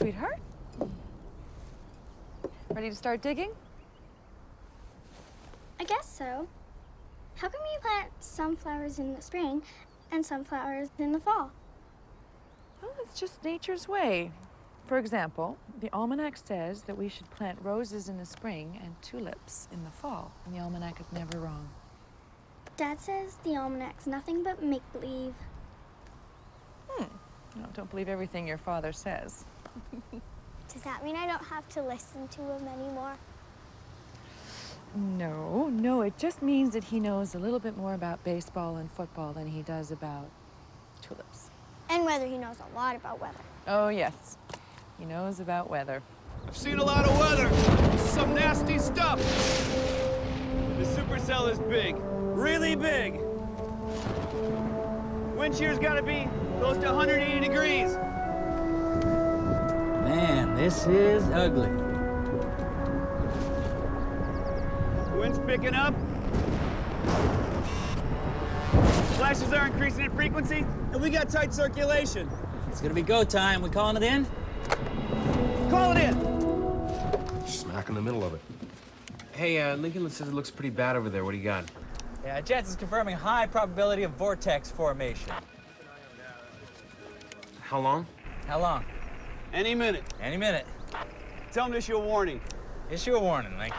sweetheart. Ready to start digging? I guess so. How come you plant sunflowers in the spring and sunflowers in the fall? Well, it's just nature's way. For example, the almanac says that we should plant roses in the spring and tulips in the fall. And the almanac is never wrong. Dad says the almanac's nothing but make-believe. No, don't believe everything your father says. Does that mean I don't have to listen to him anymore? No, it just means that he knows a little bit more about baseball and football than he does about tulips. And whether he knows a lot about weather. Oh, yes. He knows about weather. I've seen a lot of weather. Some nasty stuff. The supercell is big. Really big. Wind shear's gotta be close to 180 degrees. Man, this is ugly. Wind's picking up. Flashes are increasing in frequency, and we got tight circulation. It's gonna be go time. We calling it in? Call it in. Smack in the middle of it. Hey, Lincoln says it looks pretty bad over there. What do you got? Yeah, Jets is confirming high probability of vortex formation. How long? How long? Any minute. Any minute. Tell them to issue a warning. Issue a warning, Link.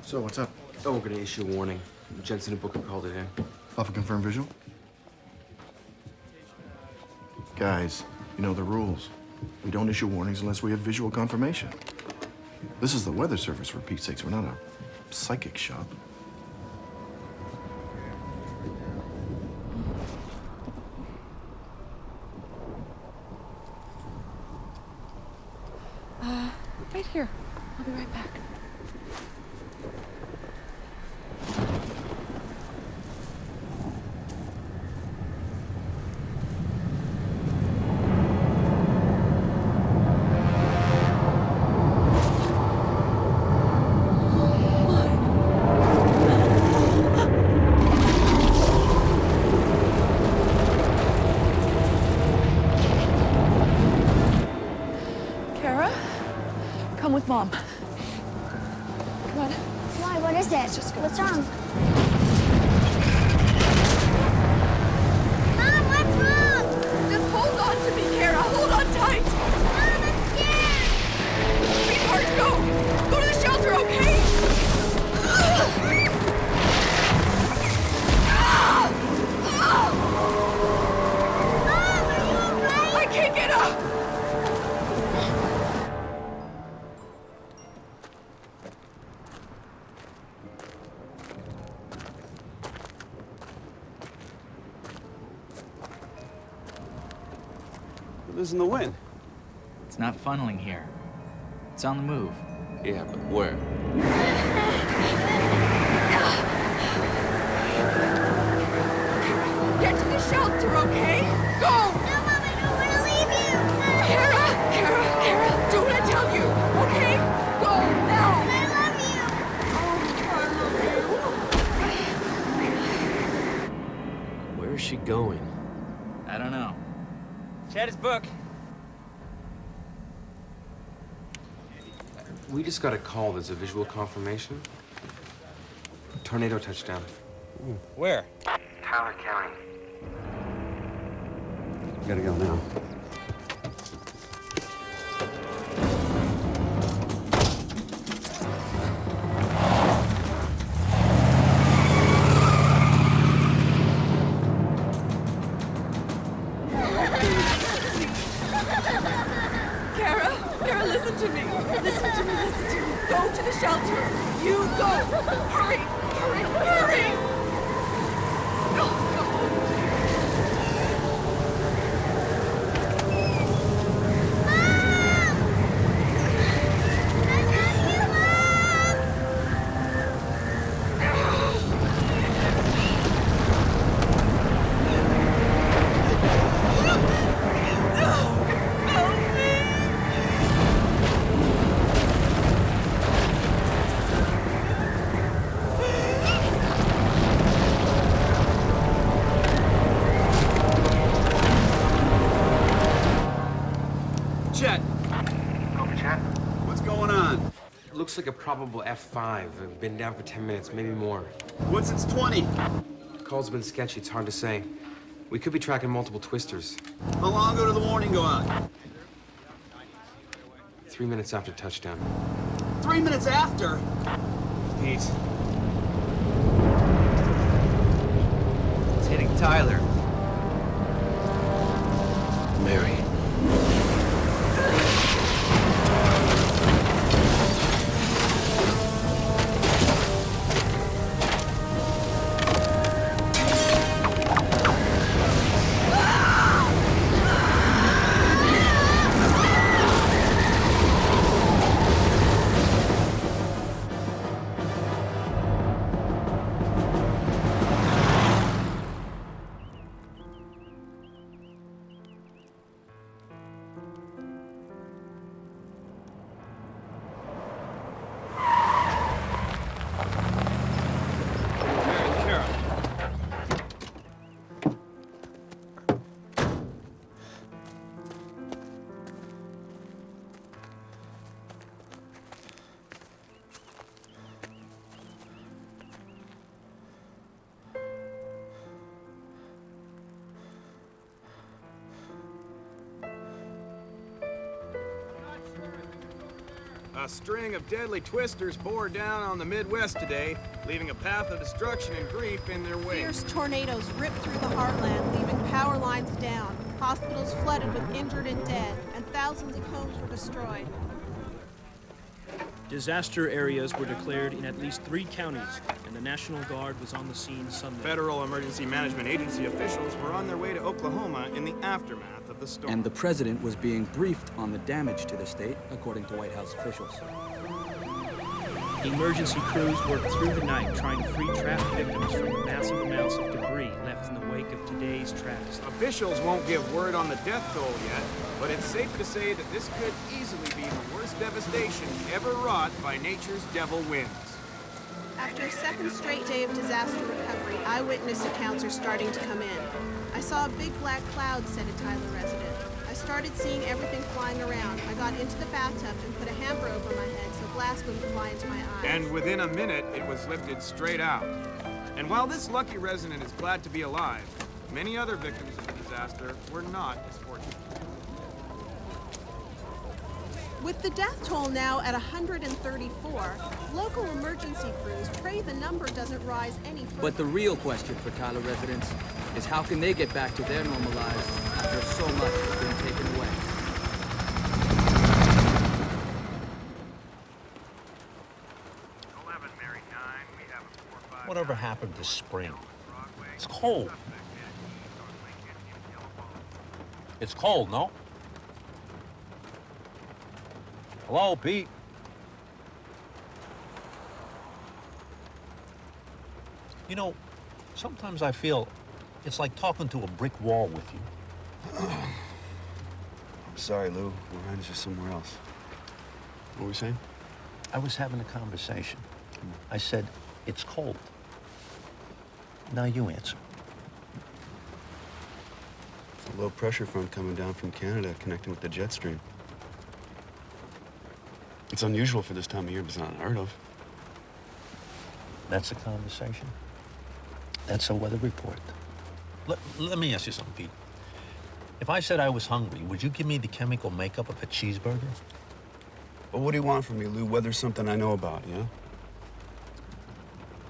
So, what's up? Oh, we're gonna issue a warning. Jensen and Booker called it in. File for confirmed visual? Guys, you know the rules. We don't issue warnings unless we have visual confirmation. This is the weather service, for Pete's sakes. We're not a psychic shop. Right here. I'll be right back. Come with Mom. Come on. Why? What is it? What's wrong? Mom, what's wrong? Just hold on to me, Kara. Hold on tight. Mom, I'm scared. Sweetheart, go. Go to the shelter, okay? Mom, are you all right? I can't get up. Losing the wind. It's not funneling here. It's on the move. Yeah, but where? Get to the shelter, okay? Go! No, Mom, I don't want to leave you. Kara, do what I tell you, okay? Go now! I love you. Where is she going? I don't know. Chad, his book. We just got a call. There's a visual confirmation. Tornado touchdown. Where? Tyler County. We gotta go now. Kara, listen to me. Listen to me. Go to the shelter. You go. Hurry. Go. looks like a probable F5. I've been down for 10 minutes, maybe more. What's its 20? The call's been sketchy, it's hard to say. We could be tracking multiple twisters. How long ago did the warning go out? 3 minutes after touchdown. 3 minutes after? Pete. It's hitting Tyler. Mary. A string of deadly twisters bore down on the Midwest today, leaving a path of destruction and grief in their wake. Fierce tornadoes ripped through the heartland, leaving power lines down. Hospitals flooded with injured and dead, and thousands of homes were destroyed. Disaster areas were declared in at least 3 counties, and the National Guard was on the scene Sunday. Federal Emergency Management Agency officials were on their way to Oklahoma in the aftermath of the storm. And the president was being briefed on the damage to the state, according to White House officials. Emergency crews worked through the night trying to free trapped victims from the massive amounts of debris left in the wake of today's tragedy. Officials won't give word on the death toll yet, but it's safe to say that this could easily be the worst devastation ever wrought by nature's devil winds. After a second straight day of disaster recovery, eyewitness accounts are starting to come in. I saw a big black cloud, said a Tyler resident. I started seeing everything flying around. I got into the bathtub and put a hamper over my head so glass wouldn't fly into my eyes. And within a minute, it was lifted straight out. And while this lucky resident is glad to be alive, many other victims of the disaster were not as fortunate. With the death toll now at 134, local emergency crews pray the number doesn't rise any further. But the real question for Tyler residents is how can they get back to their normal lives after so much has been taken away? Whatever happened to spring? It's cold. It's cold, no? Hello, Pete. You know, sometimes I feel it's like talking to a brick wall with you. I'm sorry, Lou. We're on just somewhere else. What were we saying? I was having a conversation. I said, it's cold. Now you answer. It's a low pressure front coming down from Canada, connecting with the jet stream. It's unusual for this time of year, but it's not unheard of. That's a conversation. That's a weather report. Let me ask you something, Pete. If I said I was hungry, would you give me the chemical makeup of a cheeseburger? Well, what do you want from me, Lou? Weather's something I know about, yeah?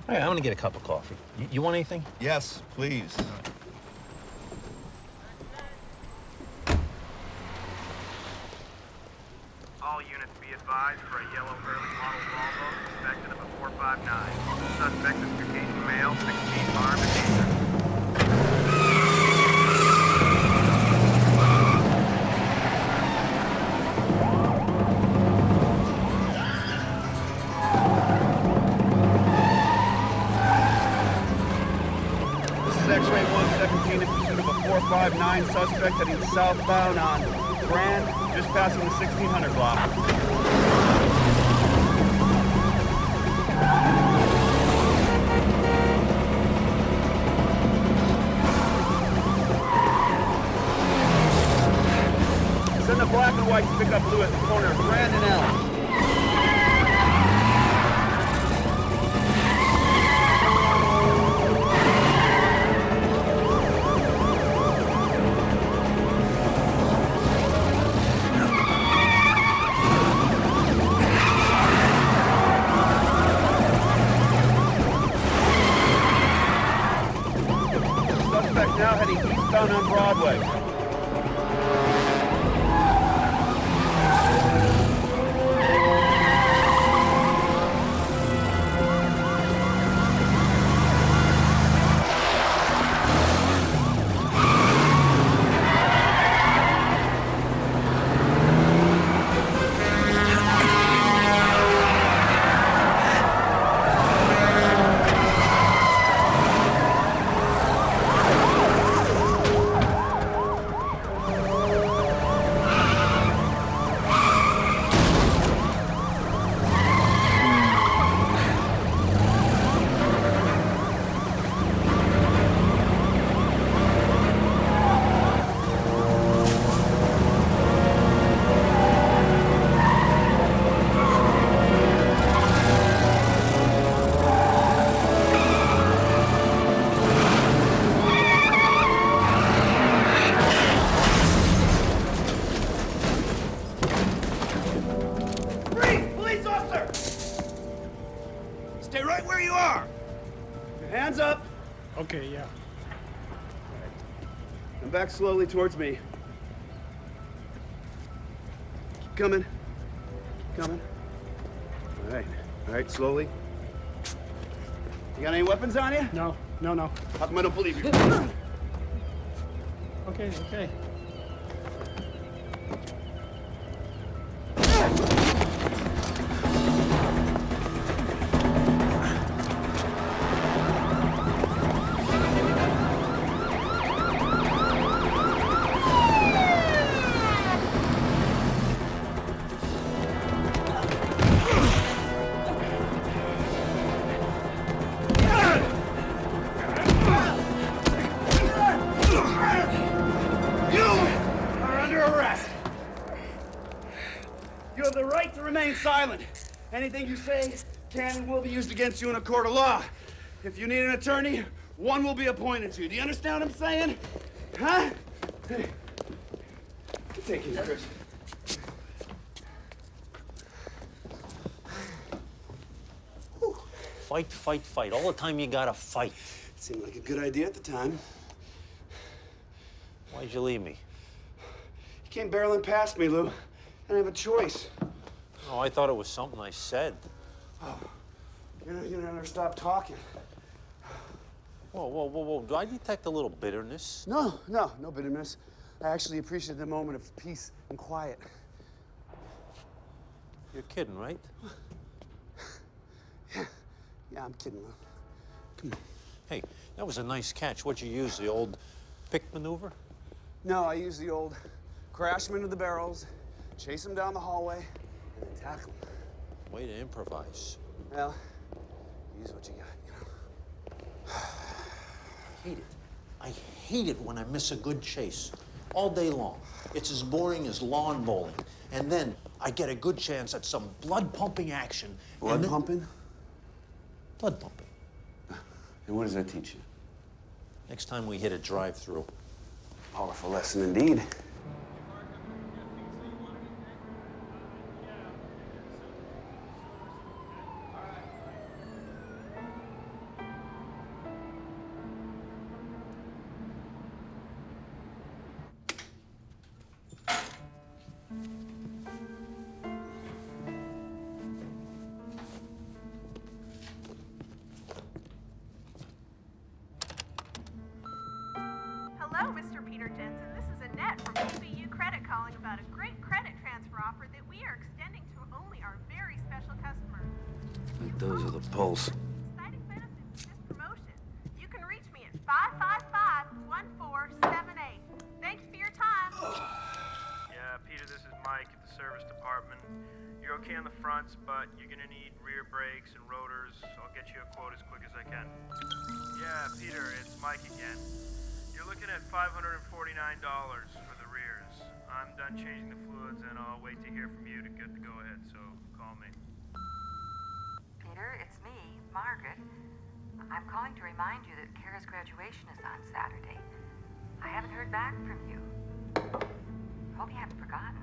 All right, I'm gonna get a cup of coffee. You want anything? Yes, please. All units be advised for a yellow early model Volvo suspected of a 459. Suspect is Caucasian male, 6 feet armed and dangerous. X-ray 117 in pursuit of a 459 suspect heading southbound on Grand, just passing the 1600 block. Send the black and white to pick up Lou at the corner of Grand and Elm. Okay, yeah. Come back slowly towards me. Keep coming. Keep coming. All right, slowly. You got any weapons on you? No. How come I don't believe you? Okay. You have the right to remain silent. Anything you say can and will be used against you in a court of law. If you need an attorney, one will be appointed to you. Do you understand what I'm saying? Huh? Hey. Take it, Chris. Fight. All the time you gotta fight. It seemed like a good idea at the time. Why'd you leave me? You came barreling past me, Lou. I didn't have a choice. Oh, I thought it was something I said. Oh, you never stop talking. Whoa. Do I detect a little bitterness? No bitterness. I actually appreciated the moment of peace and quiet. You're kidding, right? Yeah, I'm kidding, Lou. Come on. Hey, that was a nice catch. What'd you use, the old pick maneuver? No, I used the old crash them into the barrels, chase them down the hallway, and then tackle them. Way to improvise. Well, use what you got, you know. I hate it when I miss a good chase. All day long. It's as boring as lawn bowling. And then I get a good chance at some blood-pumping action. Blood pumping? Blood pumping. And what does that teach you? Next time we hit a drive-through. Powerful lesson indeed. Hello, Mr. Peter Jensen. This is Annette from OBU Credit calling about a great credit transfer offer that we are extending to only our very special customers. Those are the pulse. Exciting benefits of this promotion. You can reach me at 555-1478. Thank you for your time. Yeah, Peter, this is Mike at the service department. You're okay on the fronts, but you're gonna need rear brakes and rotors. I'll get you a quote as quick as I can. Yeah, Peter, it's Mike again. You're looking at $549 for the rears. I'm done changing the fluids, and I'll wait to hear from you to get the go-ahead, so call me. Peter, it's me, Margaret. I'm calling to remind you that Kara's graduation is on Saturday. I haven't heard back from you. Hope you haven't forgotten.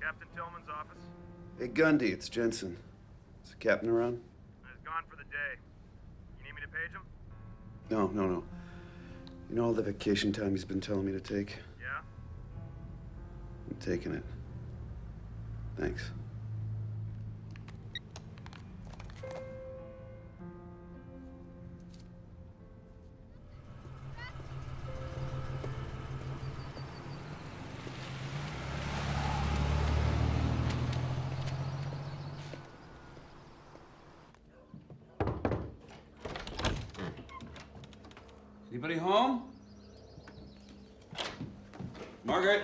Captain Tillman's office? Hey, Gundy, it's Jensen. Is the captain around? He's gone for the day. You need me to page him? No. You know all the vacation time he's been telling me to take? Yeah? I'm taking it. Thanks. Anybody home? Margaret?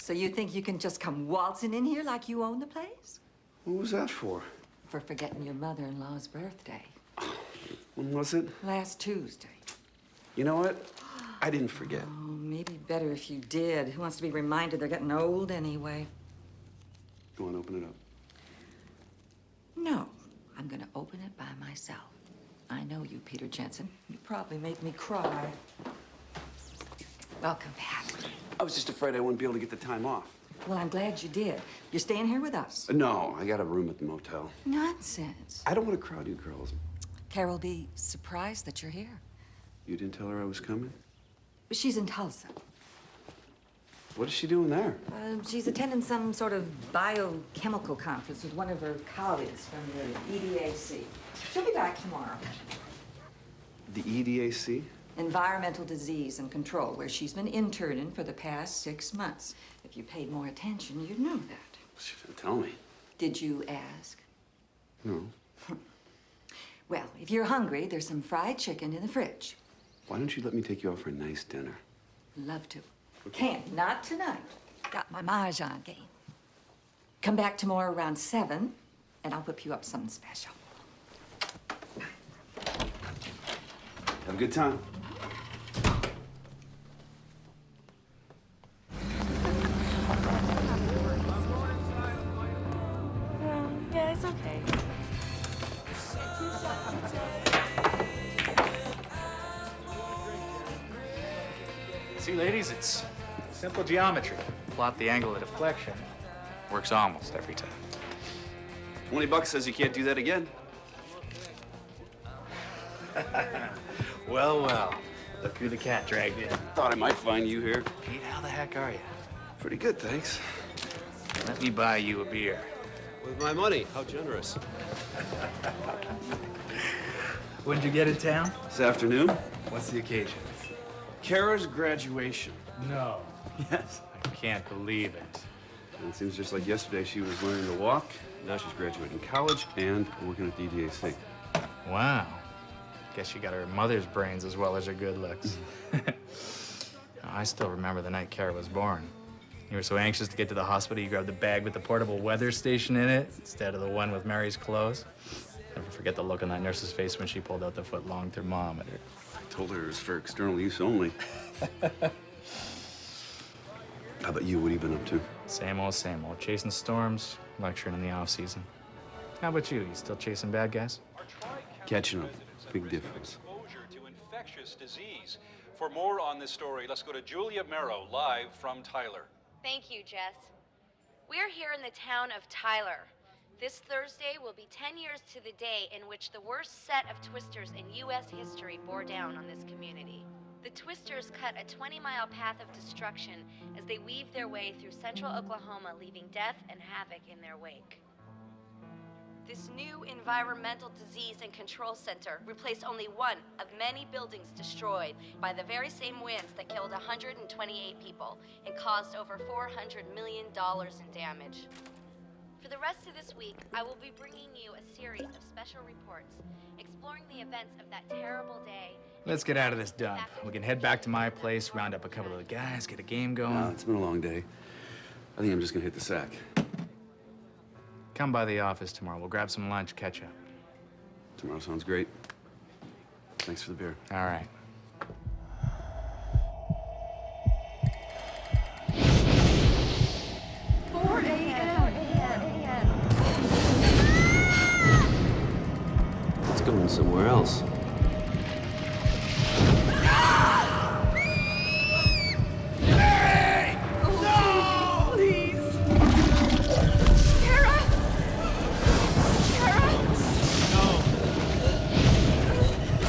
So you think you can just come waltzing in here like you own the place? What was that for? For forgetting your mother-in-law's birthday. When was it? Last Tuesday. You know what? I didn't forget. Oh, maybe better if you did. Who wants to be reminded they're getting old anyway? Go on, open it up. No, I'm gonna open it by myself. I know you, Peter Jensen. You probably make me cry. Welcome back. I was just afraid I wouldn't be able to get the time off. Well, I'm glad you did. You're staying here with us. No, I got a room at the motel. Nonsense. I don't want to crowd you girls. Carol will be surprised that you're here. You didn't tell her I was coming? But she's in Tulsa. What is she doing there? She's attending some sort of biochemical conference with one of her colleagues from the EDAC. She'll be back tomorrow. The EDAC? Environmental Disease and Control, where she's been interning for the past 6 months. If you paid more attention, you'd know that. She didn't tell me. Did you ask? No. Well, if you're hungry, there's some fried chicken in the fridge. Why don't you let me take you out for a nice dinner? Love to. Can't, not tonight. Got my mahjong game. Come back tomorrow around 7, and I'll whip you up something special. Have a good time. Yeah, it's okay. See, ladies, it's simple geometry. Plot the angle of deflection. Works almost every time. $20 says you can't do that again. Well, well. Look who the cat dragged in. Thought I might find you here. Pete, how the heck are you? Pretty good, thanks. Let me buy you a beer. With my money. How generous. When'd you get in town? This afternoon. What's the occasion? Kara's graduation. No. Yes. I can't believe it. And it seems just like yesterday she was learning to walk. Now she's graduating college and working at the EDAC. Wow. Guess she got her mother's brains as well as her good looks. I still remember the night Kara was born. You were so anxious to get to the hospital, you grabbed the bag with the portable weather station in it instead of the one with Mary's clothes. Never forget the look on that nurse's face when she pulled out the foot-long thermometer. I told her it was for external use only. How about you? What have you been up to? Same old, chasing storms, lecturing in the off-season. How about you? You still chasing bad guys? Catching up. Big difference. Exposure to infectious disease. For more on this story, let's go to Julia Merrow, live from Tyler. Thank you, Jess. We're here in the town of Tyler. This Thursday will be 10 years to the day in which the worst set of twisters in U.S. history bore down on this community. The twisters cut a 20-mile path of destruction as they weaved their way through central Oklahoma, leaving death and havoc in their wake. This new Environmental Disease and Control Center replaced only one of many buildings destroyed by the very same winds that killed 128 people and caused over $400 million in damage. For the rest of this week, I will be bringing you a series of special reports exploring the events of that terrible day. Let's get out of this dump. We can head back to my place, round up a couple of the guys, get a game going. No, it's been a long day. I think I'm just gonna hit the sack. Come by the office tomorrow. We'll grab some lunch, catch up. Tomorrow sounds great. Thanks for the beer. All right. Let's go in somewhere else.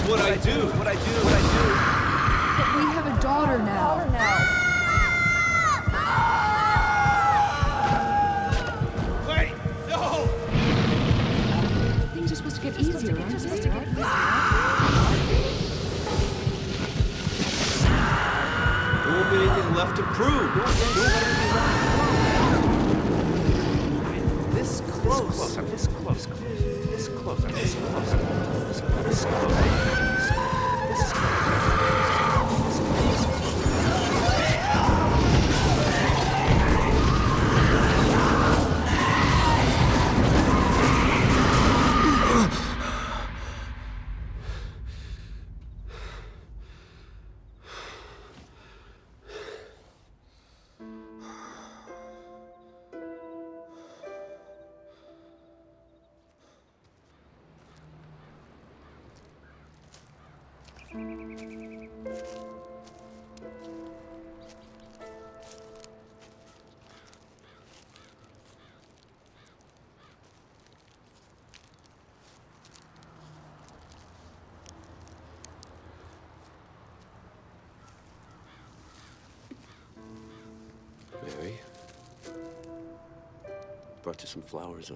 What I do. But we have a daughter now. Wait! No! Things are supposed to get easier, aren't they? There won't be anything left to prove. This close. I'm this close. This close. I'm this close. This close. brought you some flowers.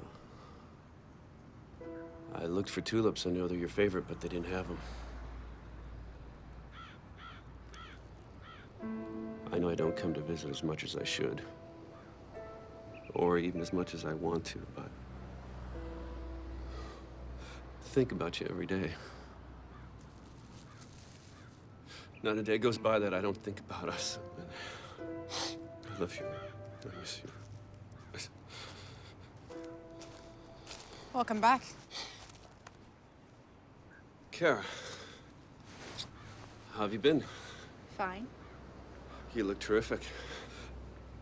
I looked for tulips. I know they're your favorite, but they didn't have them. I know I don't come to visit as much as I should, or even as much as I want to, but I think about you every day. Not a day goes by that I don't think about us. I love you. I miss you. Welcome back. Kara, how have you been? Fine. You look terrific.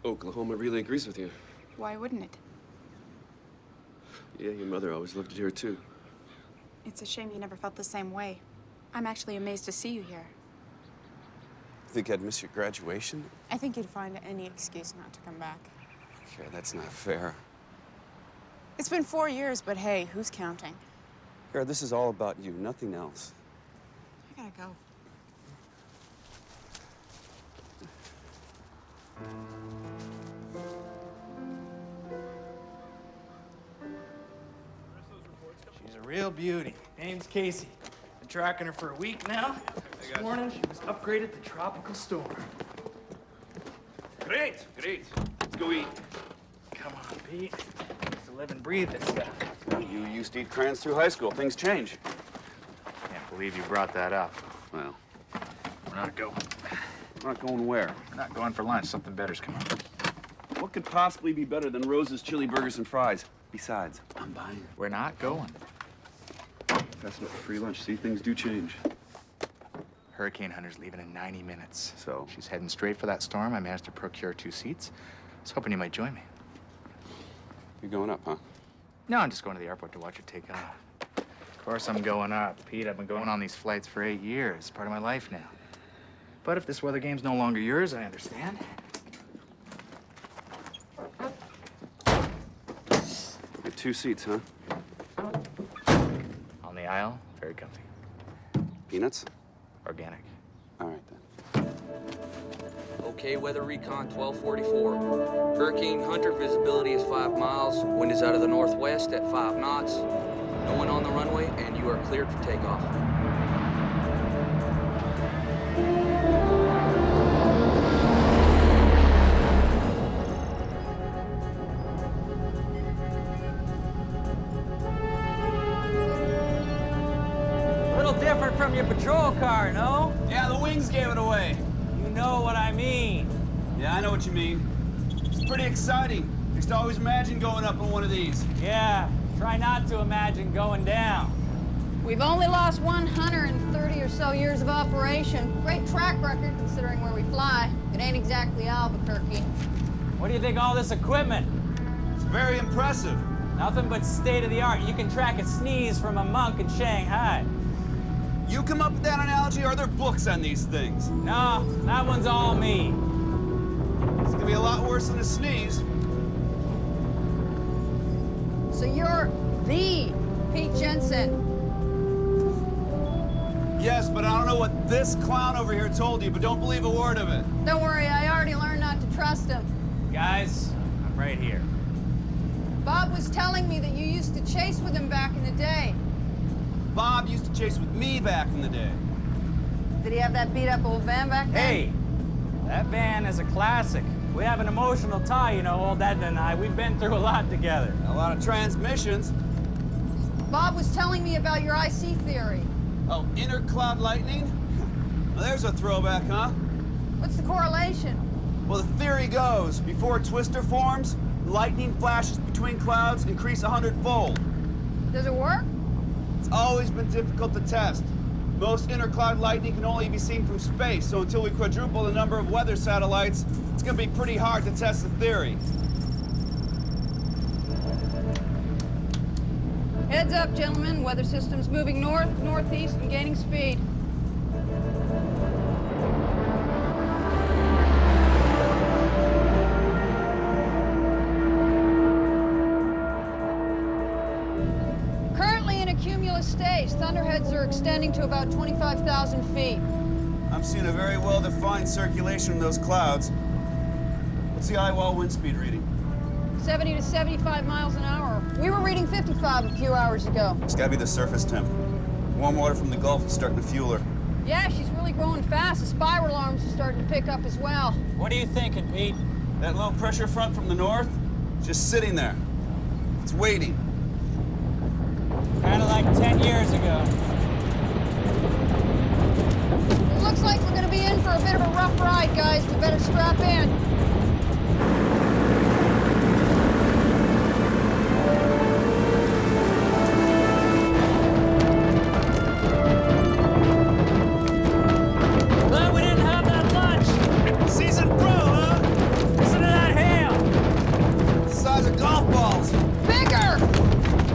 Oklahoma really agrees with you. Why wouldn't it? Yeah, your mother always lived here, too. It's a shame you never felt the same way. I'm actually amazed to see you here. Think I'd miss your graduation? I think you'd find any excuse not to come back. Kara, that's not fair. It's been 4 years, but hey, who's counting? Kara, this is all about you, nothing else. I gotta go. She's a real beauty. Name's Casey. Been tracking her for a week now. This morning, she was upgraded to tropical storm. Great, great. Let's go eat. Come on, Pete. Used to live and breathe this stuff. You used to eat crayons through high school. Things change. Can't believe you brought that up. Well, We're not going. we're not going where? We're not going for lunch. Something better's coming. What could possibly be better than Rose's chili burgers and fries? Besides, I'm buying. We're not going. That's not free lunch. See, things do change. Hurricane Hunter's leaving in 90 minutes. So? She's heading straight for that storm. I managed to procure 2 seats. I was hoping you might join me. You're going up, huh? No, I'm just going to the airport to watch her take off. Of course I'm going up. Pete, I've been going on these flights for 8 years. It's part of my life now. But if this weather game's no longer yours, I understand. Get 2 seats, huh? On the aisle, very comfy. Peanuts? Organic. All right, then. Okay, weather recon 1244. Hurricane Hunter visibility is 5 miles. Wind is out of the northwest at 5 knots. No one on the runway, and you are cleared for takeoff. Little different from your patrol car, no? Yeah, the wings gave it away. You know what I mean. Yeah, I know what you mean. It's pretty exciting. I used to always imagine going up in one of these. Yeah, try not to imagine going down. We've only lost 130 or so years of operation. Great track record considering where we fly. It ain't exactly Albuquerque. What do you think of all this equipment? It's very impressive. Nothing but state-of-the-art. You can track a sneeze from a monk in Shanghai. You come up with that analogy, or are there books on these things? No, that one's all me. It's gonna be a lot worse than a sneeze. So you're the Pete Jensen. Yes, but I don't know what this clown over here told you, but don't believe a word of it. Don't worry, I already learned not to trust him. Guys, I'm right here. Bob was telling me that you used to chase with him back in the day. Bob used to chase with me back in the day. Did he have that beat-up old van back then? Hey, that van is a classic. We have an emotional tie, you know, old Ed and I. We've been through a lot together. A lot of transmissions. Bob was telling me about your IC theory. Oh, inner cloud lightning? Well, there's a throwback, huh? What's the correlation? Well, the theory goes, before a twister forms, lightning flashes between clouds increase 100-fold. Does it work? It's always been difficult to test. Most intercloud lightning can only be seen from space, so until we quadruple the number of weather satellites, it's gonna be pretty hard to test the theory. Heads up, gentlemen. Weather system's moving north, northeast, and gaining speed. Currently in a cumulus stage. Thunderheads are extending to about 25,000 feet. I'm seeing a very well-defined circulation in those clouds. What's the eye wall wind speed reading? 70 to 75 miles an hour. We were reading 55 a few hours ago. It's gotta be the surface temp. Warm water from the Gulf is starting to fuel her. Yeah, she's really growing fast. The spiral arms are starting to pick up as well. What are you thinking, Pete? That low pressure front from the north, just sitting there. It's waiting. Kind of like 10 years ago. It looks like we're gonna be in for a bit of a rough ride, guys. We better strap in. Glad we didn't have that lunch. Season pro, huh? Listen to that hail. The size of golf balls. Bigger!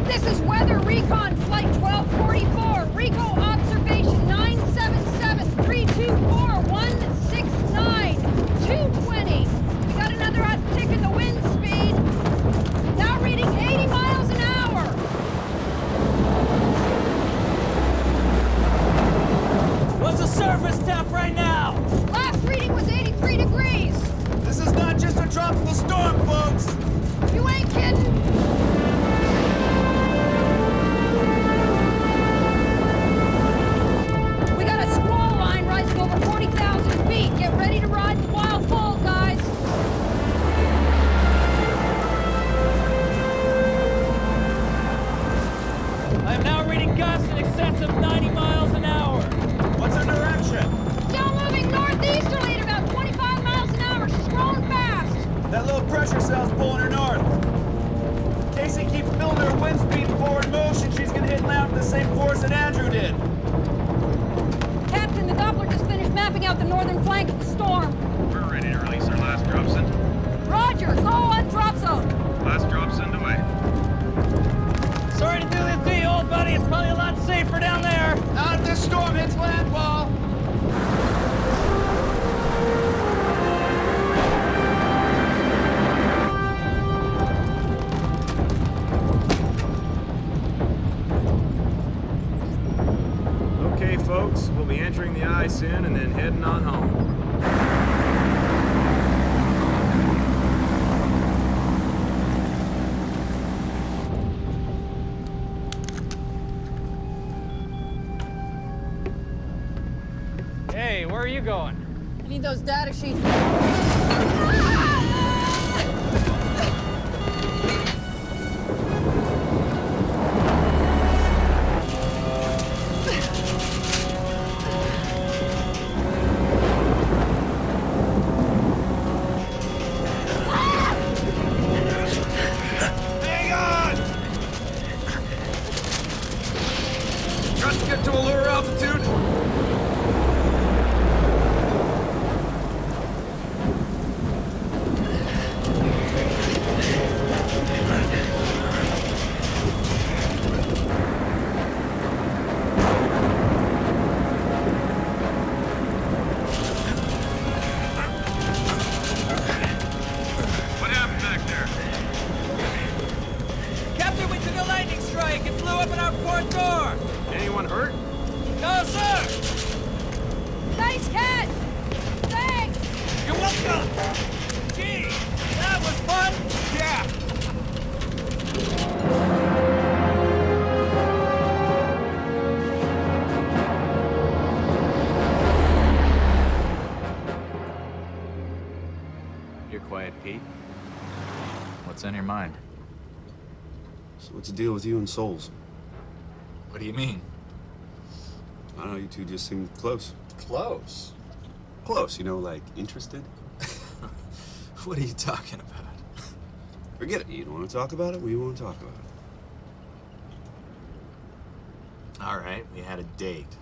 This is Weather Recon Flight 1244. Rico Observation 977 324 169 220. We got another uptick in the wind speed. Now reading 80 miles an hour. What's the surface temp right now? Last reading was 83 degrees. This is not just a tropical storm, folks. You ain't kidding. We got a squall line rising over 40,000 feet. Get ready to ride the wild fall, guys. I am now reading gusts in excess of 90 miles an hour. What's her direction? Still moving northeasterly at about 25 miles an hour. She's growing fast. That low pressure cell's pulling her north. Casey keeps building her wind speed and forward motion. She's gonna hit land with the same force that Andrew did. Captain, the Doppler just finished mapping out the northern flank of the storm. We're ready to release our last drop send. Roger, go on drop zone. Last drop send away. Sorry to do this to you, old buddy. It's probably a lot safer down there. Not if this storm hits landfall. Okay, folks, we'll be entering the eye soon and then heading on home. Hey, where are you going? I need those data sheets. Hang on! Got to get to a lower altitude. What happened back there? Captain, we took a lightning strike. It blew open our port door. Anyone hurt? No, sir. Nice catch! Thanks! You're welcome. Gee, that was fun. Yeah. You're quiet, Pete. What's on your mind? So what's the deal with you and Souls? What do you mean? I don't know, you two just seem close. Close? Close, you know, like interested? What are you talking about? Forget it. You don't want to talk about it? We won't talk about it. All right, we had a date.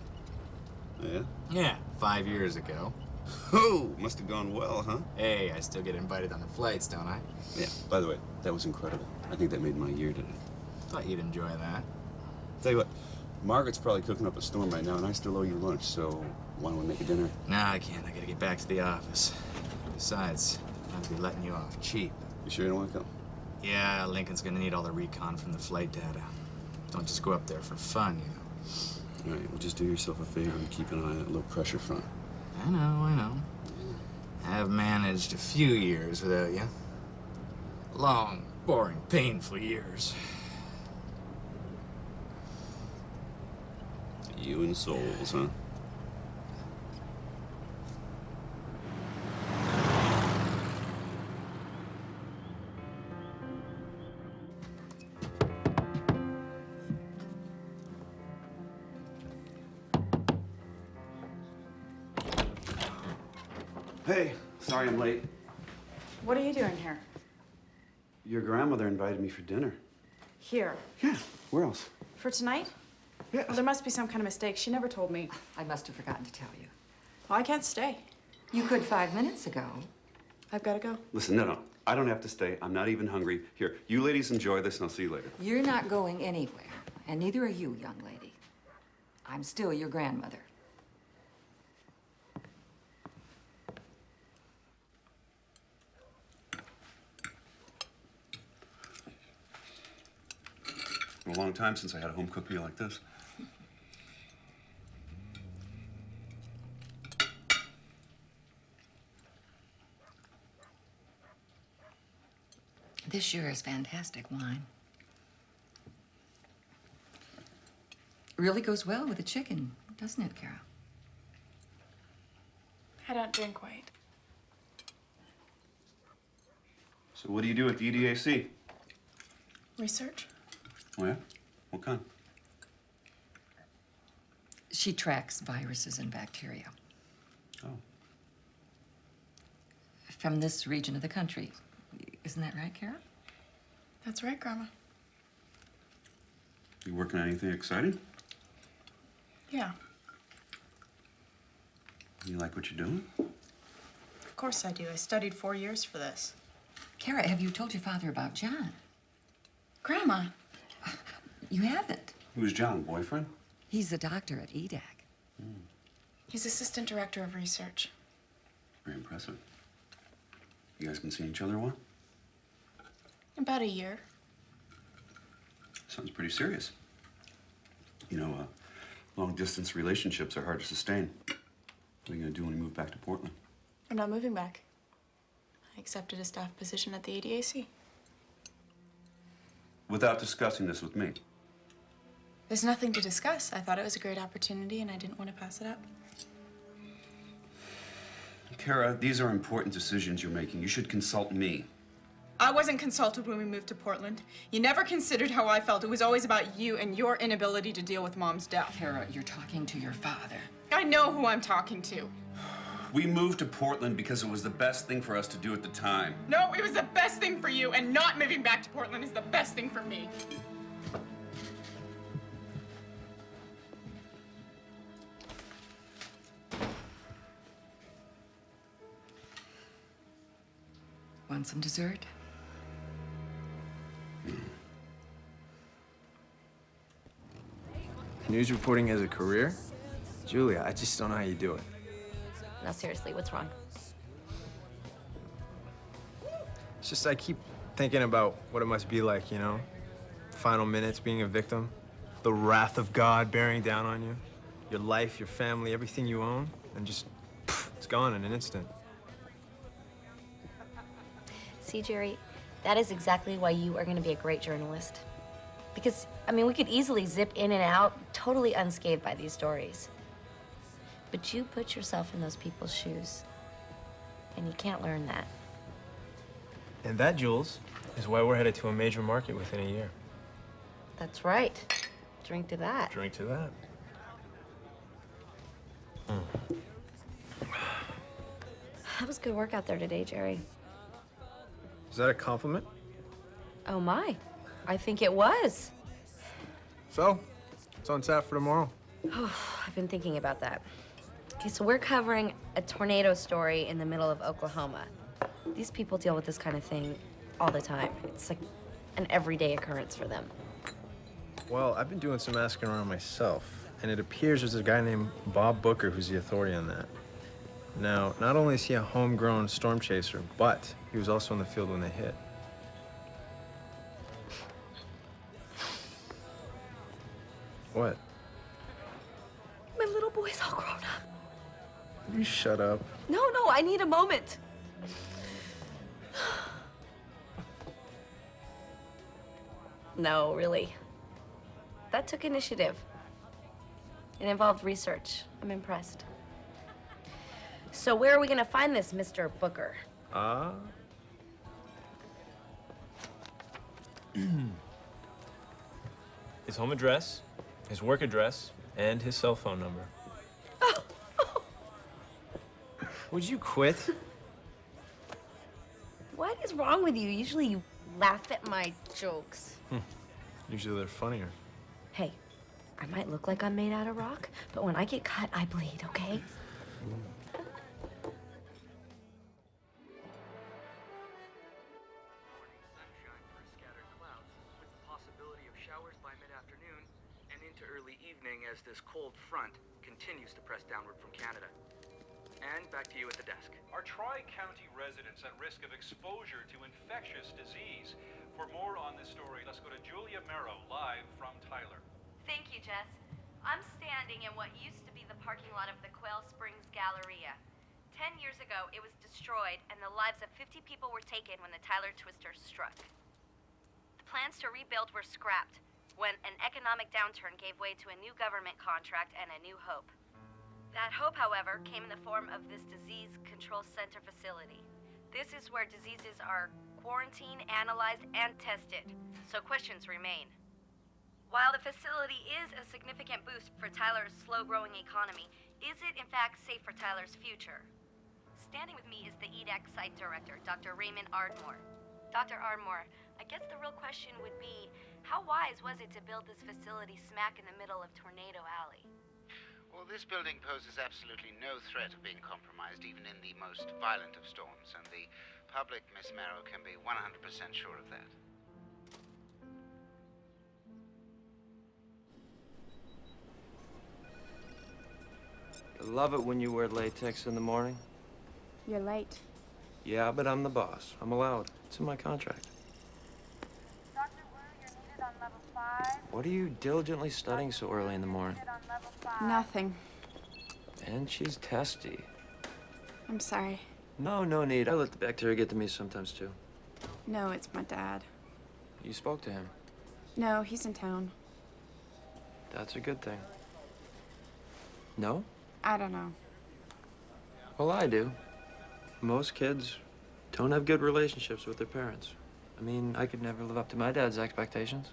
Yeah? Yeah, 5 years ago. Oh, must have gone well, huh? Hey, I still get invited on the flights, don't I? Yeah, by the way, that was incredible. I think that made my year today. Thought you'd enjoy that. Tell you what, Margaret's probably cooking up a storm right now, and I still owe you lunch, so why don't we make a dinner? Nah, I can't. I gotta get back to the office. Besides, I'd be letting you off cheap. You sure you don't want to come? Yeah, Lincoln's gonna need all the recon from the flight data. Don't just go up there for fun, you know. All right, well, just do yourself a favor and keep an eye on that low pressure front. I know. I've managed a few years without you. Long Boring, painful years. You and souls, huh? Hey, sorry I'm late. What are you doing here? Your grandmother invited me for dinner. Here. Yeah, where else? For tonight? Yeah. Well, there must be some kind of mistake. She never told me. I must have forgotten to tell you. Well, I can't stay. You could 5 minutes ago. I've got to go. Listen, no. I don't have to stay. I'm not even hungry. Here, you ladies enjoy this and I'll see you later. You're not going anywhere, and neither are you, young lady. I'm still your grandmother. A long time since I had a home-cooked meal like this. This sure is fantastic wine. Really goes well with the chicken, doesn't it, Carol? I don't drink white. So what do you do at the EDAC? Research? Oh, yeah? What kind? She tracks viruses and bacteria. Oh. From this region of the country. Isn't that right, Carol? That's right, Grandma. You working on anything exciting? Yeah, You like what you're doing? of course I do. I studied 4 years for this. Kara, have you told your father about John? Grandma. You haven't. Who's John, boyfriend? He's a doctor at EDAC. He's assistant director of research. Very impressive. You guys been seeing each other a while? About a year. Sounds pretty serious. You know, long-distance relationships are hard to sustain. What are you gonna do when you move back to Portland? I'm not moving back. I accepted a staff position at the ADAC. Without discussing this with me. There's nothing to discuss. I thought it was a great opportunity and I didn't want to pass it up. Kara, these are important decisions you're making. You should consult me. I wasn't consulted when we moved to Portland. You never considered how I felt. It was always about you and your inability to deal with Mom's death. Kara, you're talking to your father. I know who I'm talking to. We moved to Portland because it was the best thing for us to do at the time. No, it was the best thing for you, and not moving back to Portland is the best thing for me. Want some dessert? News reporting as a career? Julia, I just don't know how you do it. No, seriously, what's wrong? It's just I keep thinking about what it must be like, you know? Final minutes, being a victim. The wrath of God bearing down on you. Your life, your family, everything you own. And just, it's gone in an instant. See, Jerry, that is exactly why you are going to be a great journalist. Because, I mean, we could easily zip in and out, totally unscathed by these stories. But you put yourself in those people's shoes, and you can't learn that. And that, Jules, is why we're headed to a major market within a year. That's right. Drink to that. Drink to that. That was good work out there today, Jerry. Is that a compliment? Oh, my. I think it was. So, what's on tap for tomorrow? Oh, I've been thinking about that. Okay, so we're covering a tornado story in the middle of Oklahoma. These people deal with this kind of thing all the time. It's like an everyday occurrence for them. Well, I've been doing some asking around myself, and it appears there's a guy named Bob Booker who's the authority on that. Now, not only is he a homegrown storm chaser, but he was also in the field when they hit. What? My little boy's all grown up. You shut up. No, I need a moment. No, really. That took initiative. It involved research. I'm impressed. So where are we gonna find this Mr. Booker? His home address, his work address, and his cell phone number. Would you quit? What is wrong with you? Usually you laugh at my jokes. Usually they're funnier. Hey, I might look like I'm made out of rock, but when I get cut, I bleed, okay? As this cold front continues to press downward from Canada. And back to you at the desk. Are Tri-County residents at risk of exposure to infectious disease? For more on this story, let's go to Julia Merrow, live from Tyler. Thank you, Jess. I'm standing in what used to be the parking lot of the Quail Springs Galleria. 10 years ago, it was destroyed, and the lives of 50 people were taken when the Tyler Twister struck. The plans to rebuild were scrapped when an economic downturn gave way to a new government contract and a new hope. That hope, however, came in the form of this disease control center facility. This is where diseases are quarantined, analyzed, and tested, so questions remain. While the facility is a significant boost for Tyler's slow-growing economy, is it in fact safe for Tyler's future? Standing with me is the EDAC site director, Dr. Raymond Ardmore. Dr. Ardmore, I guess the real question would be, how wise was it to build this facility smack in the middle of Tornado Alley? Well, this building poses absolutely no threat of being compromised, even in the most violent of storms, and the public, Miss Merrow, can be 100% sure of that. I love it when you wear latex in the morning. You're late. Yeah, but I'm the boss. I'm allowed. It's in my contract. What are you diligently studying so early in the morning? Nothing. And she's testy. I'm sorry. No need. I let the bacteria get to me sometimes, too. No, it's my dad. You spoke to him. No, he's in town. That's a good thing. No? I don't know. Well, I do. Most kids don't have good relationships with their parents. I mean, I could never live up to my dad's expectations.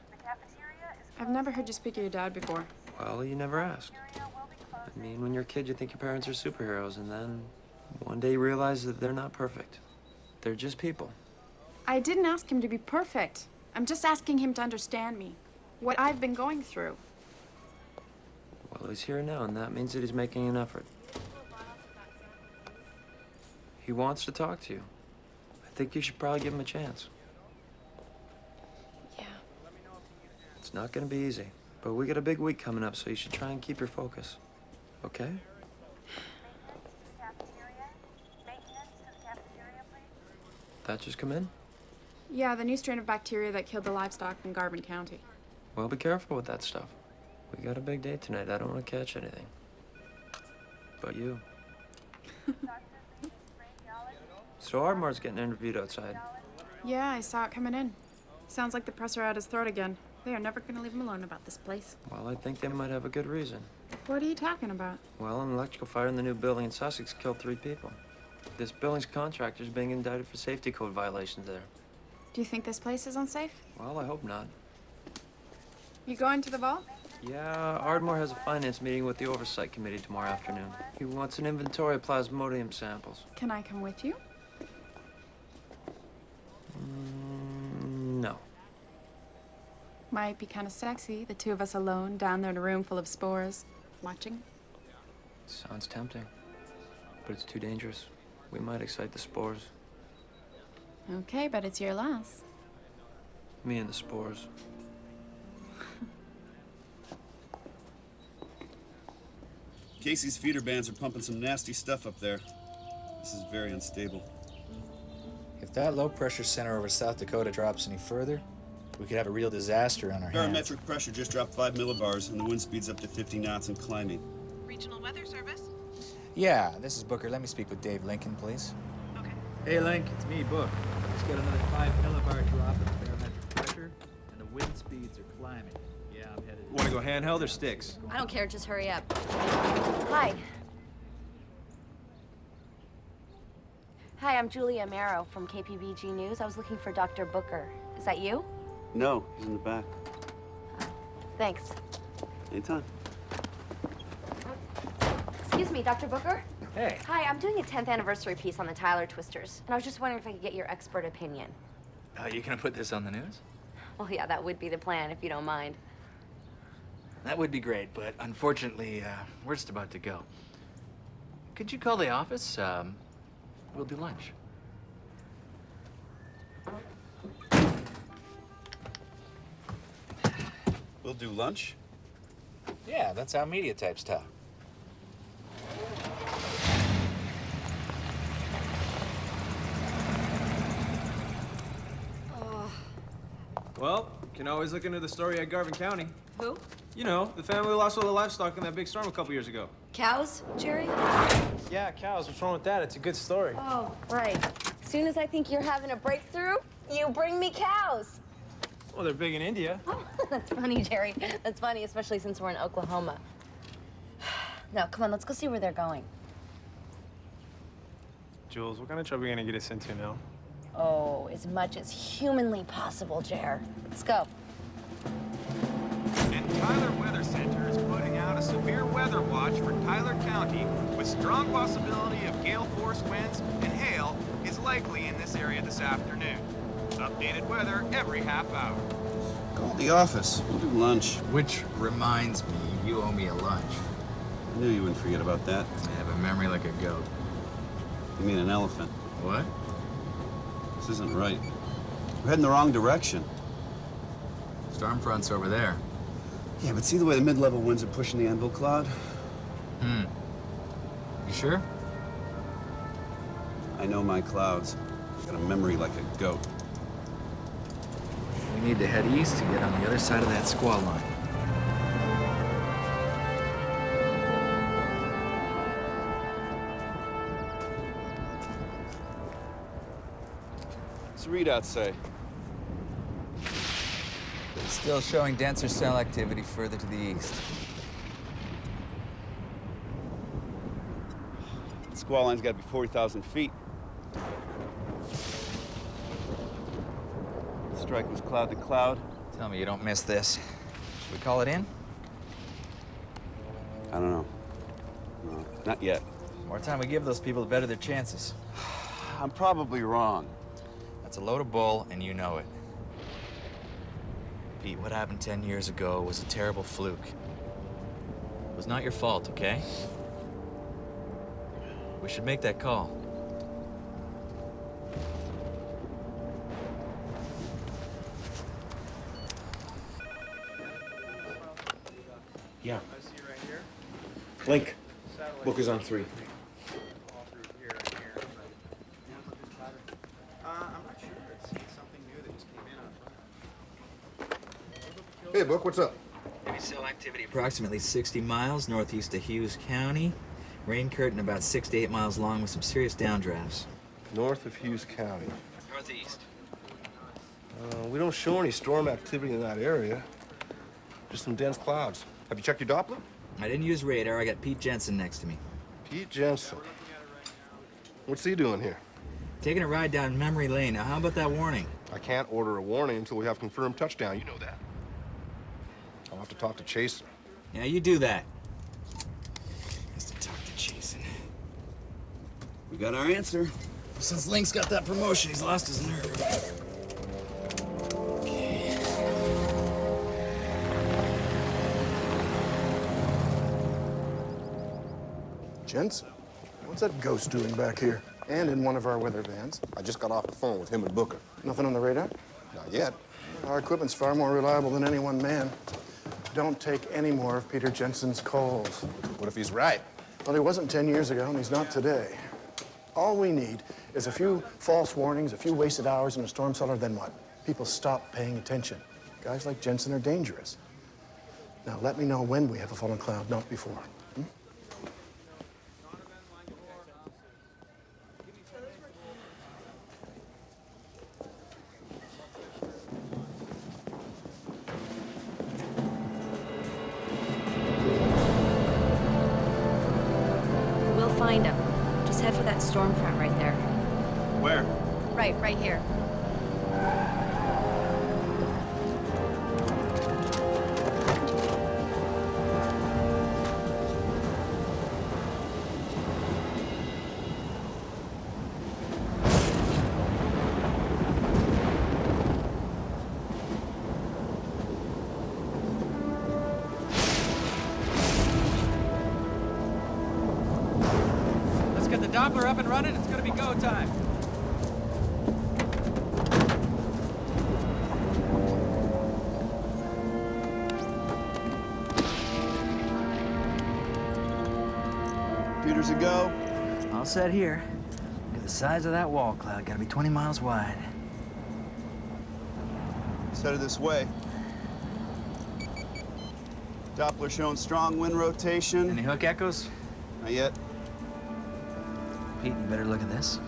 I've never heard you speak of your dad before. Well, you never asked. I mean, when you're a kid, you think your parents are superheroes, and then one day you realize that they're not perfect. They're just people. I didn't ask him to be perfect. I'm just asking him to understand me, what I've been going through. Well, he's here now, and that means that he's making an effort. He wants to talk to you. I think you should probably give him a chance. Yeah. It's not gonna be easy, but we got a big week coming up, so you should try and keep your focus. Okay? That just come in? Yeah, the new strain of bacteria that killed the livestock in Garvin County. Well, be careful with that stuff. We got a big day tonight. I don't want to catch anything. But you. So Ardmore's getting interviewed outside. Yeah, I saw it coming in. Sounds like the press are at his throat again. They are never gonna leave him alone about this place. Well, I think they might have a good reason. What are you talking about? Well, an electrical fire in the new building in Sussex killed 3 people. This building's contractor's being indicted for safety code violations there. Do you think this place is unsafe? Well, I hope not. You going to the vault? Yeah, Ardmore has a finance meeting with the oversight committee tomorrow afternoon. He wants an inventory of plasmodium samples. Can I come with you? No. Might be kind of sexy, the two of us alone down there in a room full of spores, watching. Sounds tempting, but it's too dangerous. We might excite the spores. Okay, but it's your loss. Me and the spores. Casey's feeder bands are pumping some nasty stuff up there. This is very unstable. If that low-pressure center over South Dakota drops any further, we could have a real disaster on our hands. Barometric pressure just dropped 5 millibars, and the wind speed's up to 50 knots and climbing. Regional Weather Service? Yeah, this is Booker. Let me speak with Dave Lincoln, please. Okay. Hey, Link, it's me, Book. Just got another 5 millibar drop in the barometric pressure, and the wind speed climbing. Yeah, I'm headed. Want to go handheld or sticks? I don't care, just hurry up. Hi. Hi, I'm Julia Amaro from KPBG News. I was looking for Dr. Booker. Is that you? No, he's in the back. Thanks. Anytime. Excuse me, Dr. Booker? Hey. Hi, I'm doing a 10th anniversary piece on the Tyler Twisters, and I was just wondering if I could get your expert opinion. Are you gonna put this on the news? Well, yeah, that would be the plan, if you don't mind. That would be great, but unfortunately, we're just about to go. Could you call the office? We'll do lunch. We'll do lunch? Yeah, that's how media types talk. Well, you can always look into the story at Garvin County. Who? You know, the family lost all the livestock in that big storm a couple years ago. Cows, Jerry? Yeah, cows. What's wrong with that? It's a good story. Oh, right. As soon as I think you're having a breakthrough, you bring me cows. Well, they're big in India. Oh, that's funny, Jerry. That's funny, especially since we're in Oklahoma. Now, come on, let's go see where they're going. Jules, what kind of trouble are you gonna get us into now? Oh, as much as humanly possible, Jer. Let's go. And Tyler Weather Center is putting out a severe weather watch for Tyler County with strong possibility of gale force winds and hail is likely in this area this afternoon. Updated weather every half hour. Call the office. We'll do lunch. Which reminds me, you owe me a lunch. I knew you wouldn't forget about that. I have a memory like a goat. You mean an elephant? What? This isn't right. We're heading the wrong direction. Storm front's over there. Yeah, but see the way the mid-level winds are pushing the anvil cloud? You sure? I know my clouds. Got a memory like a goat. We need to head east to get on the other side of that squall line. What's the readout say? Still showing denser cell activity further to the east. The squall line's got to be 40,000 feet. Strike was cloud to cloud. Tell me you don't miss this. Should we call it in? I don't know. No, not yet. The more time we give those people, the better their chances. I'm probably wrong. That's a load of bull, and you know it. Pete, what happened 10 years ago was a terrible fluke. It was not your fault, okay? We should make that call. Yeah. Link. Book is on 3. Hey, Book, what's up? Heavy cell activity approximately 60 miles northeast of Hughes County. Rain curtain about 6 to 8 miles long with some serious downdrafts. North of Hughes County. Northeast. We don't show any storm activity in that area. Just some dense clouds. Have you checked your Doppler? I didn't use radar. I got Pete Jensen next to me. Pete Jensen. What's he doing here? Taking a ride down memory lane. Now, how about that warning? I can't order a warning until we have confirmed touchdown. You know that. I'll have to talk to Chasen. Yeah, you do that. Has to talk to Jason. We got our answer. Since Link's got that promotion, he's lost his nerve. Jensen, what's that ghost doing back here? And in one of our weather vans? I just got off the phone with him and Booker. Nothing on the radar? Not yet. Our equipment's far more reliable than any one man. Don't take any more of Peter Jensen's calls. What if he's right? Well, he wasn't 10 years ago, and he's not today. All we need is a few false warnings, a few wasted hours in a storm cellar, then what? People stop paying attention. Guys like Jensen are dangerous. Now, let me know when we have a fallen cloud, not before. Just head for that storm front right there. Where? Right here. Let's get the Doppler up and running. It's gonna be go time. Computers a go. All set here. Look at the size of that wall cloud. Gotta be 20 miles wide. It's headed this way. Doppler showing strong wind rotation. Any hook echoes? Not yet. Pete, you better look at this.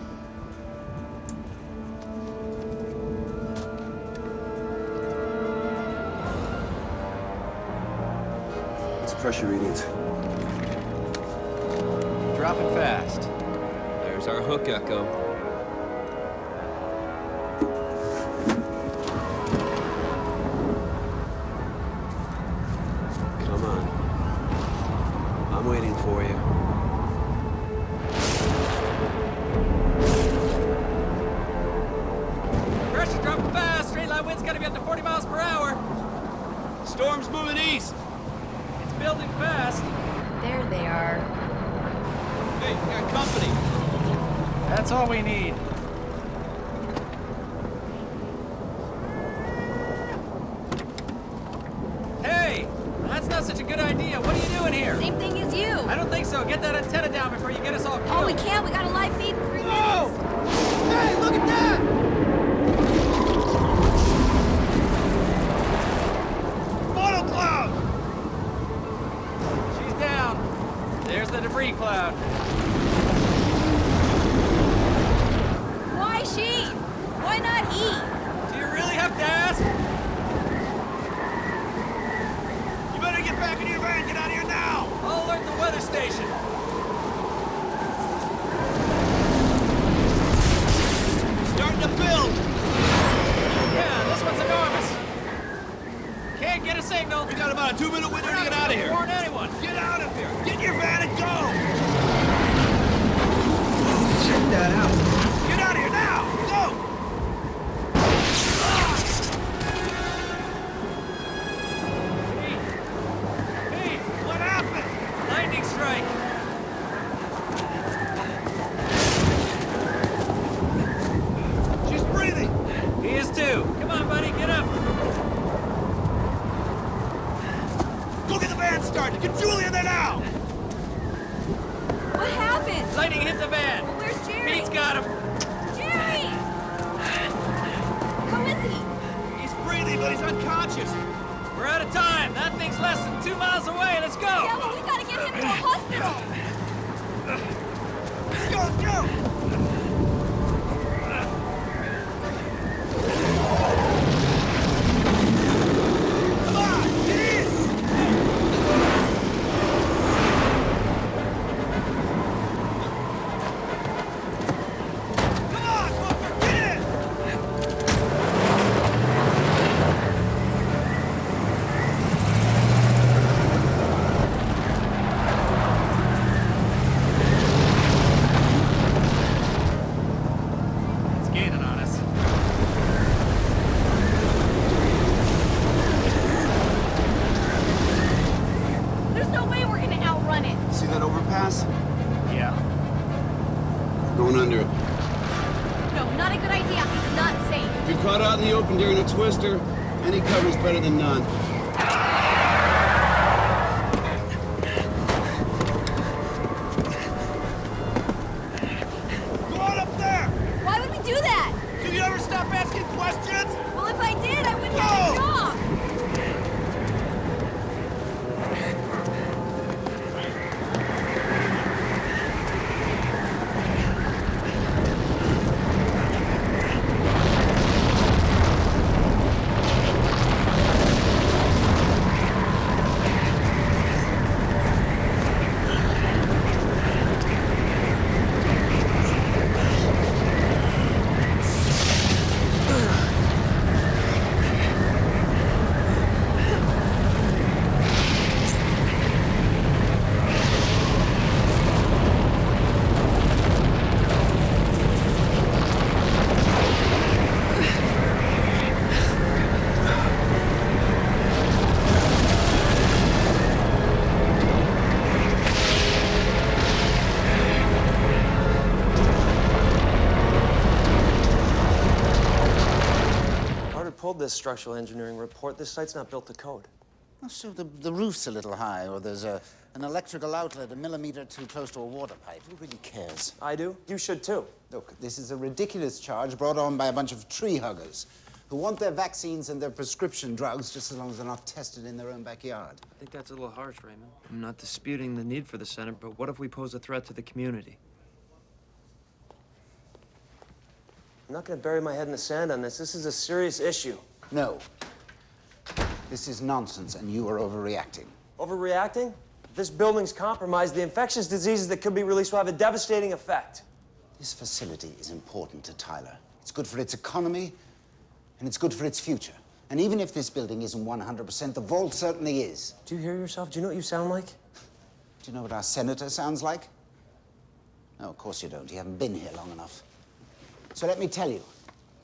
What's the pressure readings? Dropping fast. There's our hook echo. Come on. I'm waiting for you. Pressure dropping fast. Straight line wind's gotta be up to 40 miles per hour. Storm's moving east. It's building fast. There they are. Hey, we got company. That's all we need. Hey, that's not such a good idea. What are you doing here? Same thing as you. I don't think so. Get that antenna down before you get us all killed. Oh, we can't. We got a live feed in 3 minutes. Hey, look at that! Funnel cloud! She's down. There's the debris cloud. Why she? Why not he? Do you really have to ask? You better get back in your van. Get out of here now! I'll alert the weather station. Starting to build! Yeah, this one's enormous. Can't get a signal. We got about a 2-minute window to get out of here. Warn anyone. Get out of here! Get in your van and go! Check that out. Get out of here now! Go! Pete, What happened? lightning strike. She's breathing! He is too. Come on, buddy, get up. Go get the van started! Get Julia there now! What happened? Lightning hit the van. Where's Jerry? Pete's got him. Jerry! How is he? He's breathing, but he's unconscious. We're out of time. That thing's less than 2 miles away. Let's go. Yeah, but we gotta get him to a hospital. Go, go! Come on, get in! Come on, Booker, get in! It's gaining on us. There's no way we're gonna outrun it. See that overpass? Yeah. Going under it. No, not a good idea. It's not safe. If you're caught out in the open during a twister, any cover's better than none. Go on up there! Why would we do that? Do you ever stop asking questions? Well, if I did, I wouldn't have a job. a structural engineering report. This site's not built to code. Oh, so the roof's a little high, or there's an electrical outlet a millimeter too close to a water pipe. Who really cares? I do. You should, too. Look, this is a ridiculous charge brought on by a bunch of tree huggers who want their vaccines and their prescription drugs just as long as they're not tested in their own backyard. I think that's a little harsh, Raymond. I'm not disputing the need for the center, but what if we pose a threat to the community? I'm not going to bury my head in the sand on this. This is a serious issue. No. This is nonsense, and you are overreacting. Overreacting? If this building's compromised, the infectious diseases that could be released will have a devastating effect. This facility is important to Tyler. It's good for its economy, and it's good for its future. And even if this building isn't 100%, the vault certainly is. Do you hear yourself? Do you know what you sound like? Do you know what our senator sounds like? No, of course you don't. You haven't been here long enough. So let me tell you,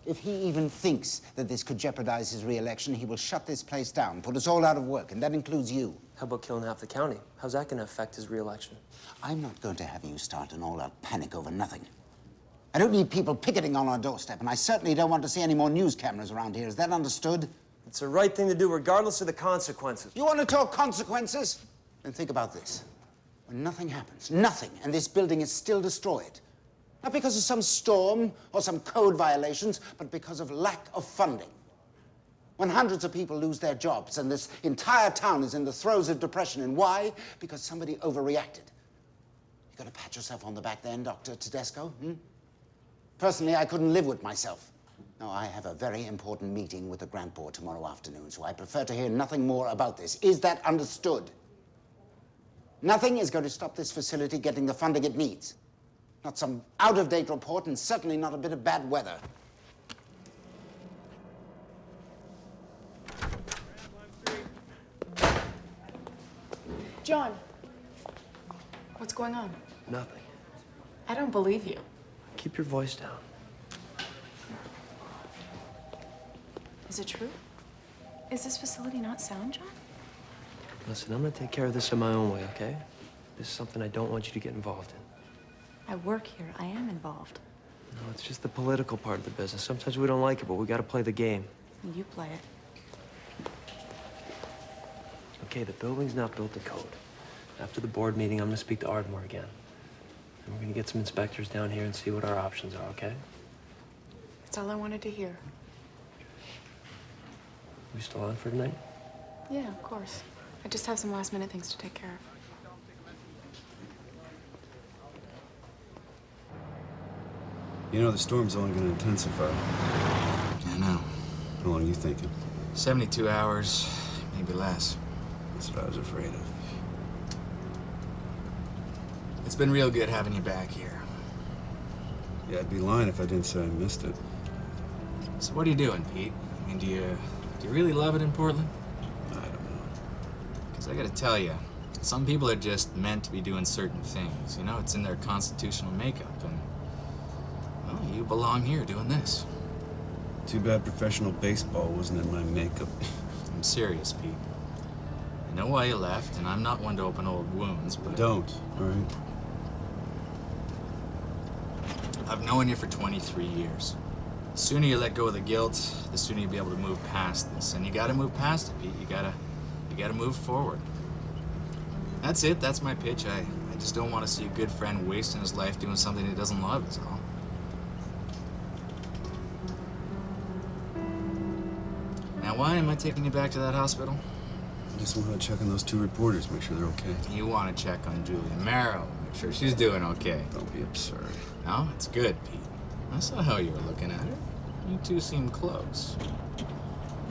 if he even thinks that this could jeopardize his re-election, he will shut this place down, put us all out of work, and that includes you. How about killing half the county? How's that going to affect his re-election? I'm not going to have you start an all-out panic over nothing. I don't need people picketing on our doorstep, and I certainly don't want to see any more news cameras around here. Is that understood? It's the right thing to do, regardless of the consequences. You want to talk consequences? Then think about this. When nothing happens, nothing, and this building is still destroyed, not because of some storm or some code violations, but because of lack of funding. When hundreds of people lose their jobs and this entire town is in the throes of depression. And why? Because somebody overreacted. You gotta pat yourself on the back then, Dr. Tedesco, Personally, I couldn't live with myself. No, I have a very important meeting with the grant board tomorrow afternoon, so I prefer to hear nothing more about this. Is that understood? Nothing is going to stop this facility getting the funding it needs. Not some out-of-date report, and certainly not a bit of bad weather. John, what's going on? Nothing. I don't believe you. Keep your voice down. Is it true? Is this facility not sound, John? Listen, I'm going to take care of this in my own way, okay? This is something I don't want you to get involved in. I work here. I am involved. No, it's just the political part of the business. Sometimes we don't like it, but we got to play the game. You play it. Okay, the building's not built to code. After the board meeting, I'm going to speak to Ardmore again. And we're going to get some inspectors down here and see what our options are, okay? That's all I wanted to hear. We still on for tonight? Yeah, of course. I just have some last-minute things to take care of. You know, the storm's only going to intensify. I know. How long are you thinking? 72 hours, maybe less. That's what I was afraid of. It's been real good having you back here. Yeah, I'd be lying if I didn't say I missed it. So what are you doing, Pete? I mean, do you really love it in Portland? I don't know. Because I gotta tell you, some people are just meant to be doing certain things. You know, it's in their constitutional makeup, and, well, you belong here doing this. Too bad professional baseball wasn't in my makeup. I'm serious, Pete. I know why you left, and I'm not one to open old wounds, but... Don't, all right? I've known you for 23 years. The sooner you let go of the guilt, the sooner you'll be able to move past this. And you gotta move past it, Pete. You gotta move forward. That's it. That's my pitch. I just don't want to see a good friend wasting his life doing something he doesn't love, is all. Now, why am I taking you back to that hospital? I just wanted to check on those two reporters, make sure they're okay. You want to check on Julia Merrow, make sure she's doing okay. Don't be absurd. No, it's good, Pete. I saw how you were looking at her. You two seem close.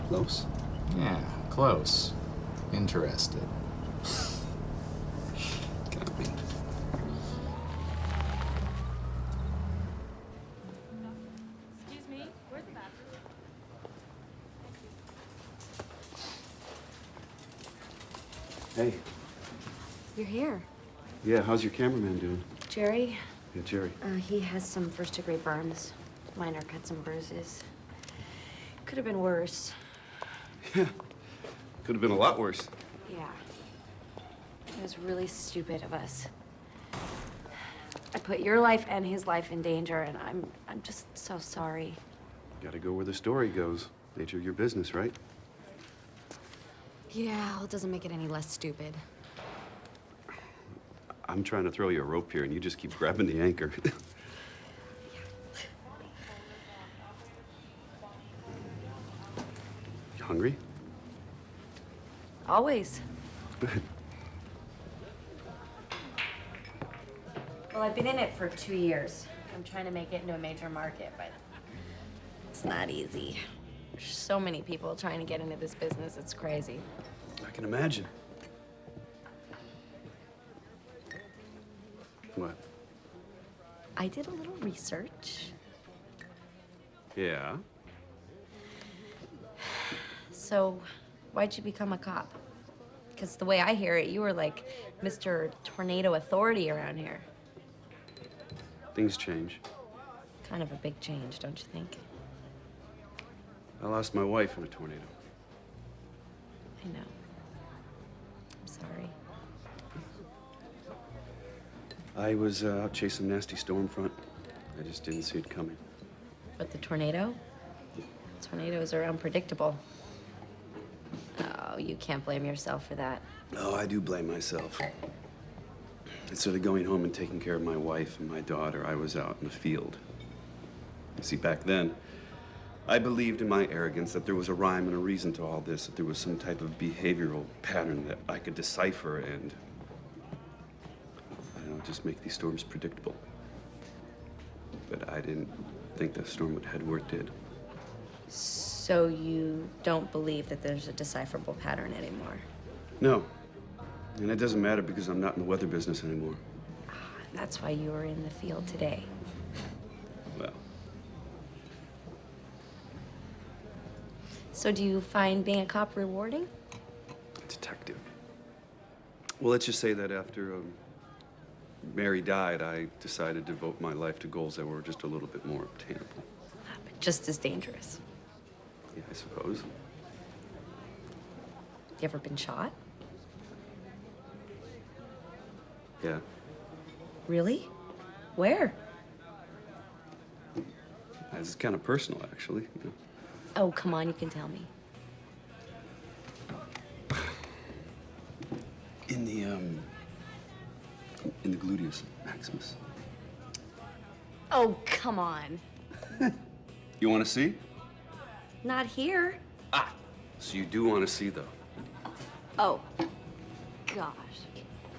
Close? Yeah, close. Interested. Got me. Excuse me, where's the bathroom? Hey. You're here. Yeah, how's your cameraman doing? Jerry? Yeah, Jerry. He has some first-degree burns. Minor cuts and bruises. Could have been worse. Yeah. Could have been a lot worse. Yeah. It was really stupid of us. I put your life and his life in danger, and I'm just so sorry. Gotta go where the story goes. Nature of your business, right? Yeah, well, it doesn't make it any less stupid. I'm trying to throw you a rope here, and you just keep grabbing the anchor. You hungry? Always. Good. Well, I've been in it for 2 years. I'm trying to make it into a major market, but it's not easy. There's so many people trying to get into this business, it's crazy. I can imagine. What? I did a little research. Yeah? So, why'd you become a cop? Because the way I hear it, you were like Mr. Tornado Authority around here. Things change. Kind of a big change, don't you think? I lost my wife in a tornado. I know. I'm sorry. I was out chasing a nasty storm front. I just didn't see it coming. But the tornado? Tornadoes are unpredictable. Oh, you can't blame yourself for that. Oh, I do blame myself. Instead of going home and taking care of my wife and my daughter, I was out in the field. You see, back then, I believed in my arrogance that there was a rhyme and a reason to all this, that there was some type of behavioral pattern that I could decipher and, I don't know, just make these storms predictable. But I didn't think the storm would head where it did. So you don't believe that there's a decipherable pattern anymore? No. And it doesn't matter because I'm not in the weather business anymore. That's why you were in the field today. Well, So do you find being a cop rewarding? detective. Well, let's just say that after Mary died, I decided to devote my life to goals that were just a little bit more obtainable. But just as dangerous. Yeah, I suppose. You ever been shot? Yeah. Really? Where? This is kind of personal, actually. You know. Oh, come on, you can tell me. In the gluteus maximus. Oh, come on. You want to see? Not here. So you do want to see, though. Oh, gosh.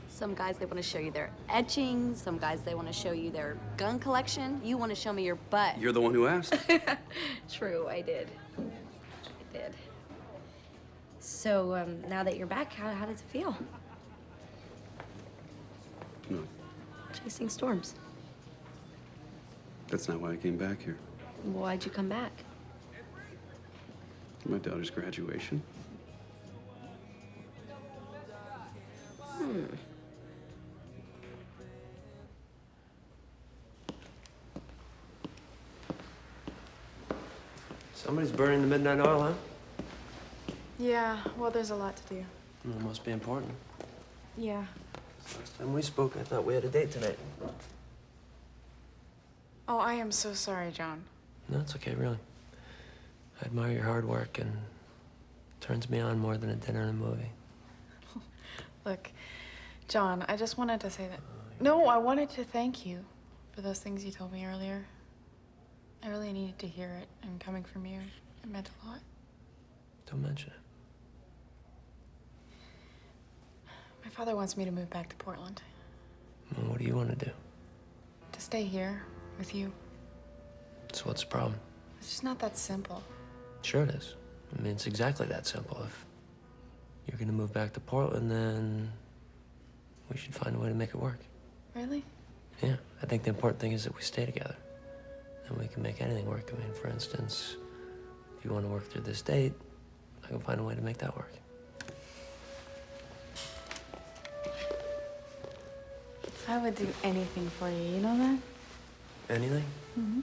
Some guys, they want to show you their etchings. Some guys, they want to show you their gun collection. You want to show me your butt. You're the one who asked. True, I did. I did. So, now that you're back, how does it feel? No, Chasing storms. that's not why I came back here. Why'd you come back? My daughter's graduation. Somebody's burning the midnight oil, huh? Yeah, well, there's a lot to do. Well, it must be important. Yeah. Last time we spoke, I thought we had a date tonight. Oh, I am so sorry, John. No, it's okay, really. I admire your hard work, and it turns me on more than a dinner and a movie. Look, John, I just wanted to say that. No, I wanted to thank you for those things you told me earlier. I really needed to hear it, and coming from you, it meant a lot. Don't mention it. My father wants me to move back to Portland, Well, what do you want to do? to stay here with you. So what's the problem? It's just not that simple. Sure it is. I mean, it's exactly that simple. If you're gonna move back to Portland, then we should find a way to make it work. Really? Yeah, I think the important thing is that we stay together. And we can make anything work. I mean, for instance, if you want to work through this date, I can find a way to make that work. I would do anything for you, you know that? Anything? Mm-hmm.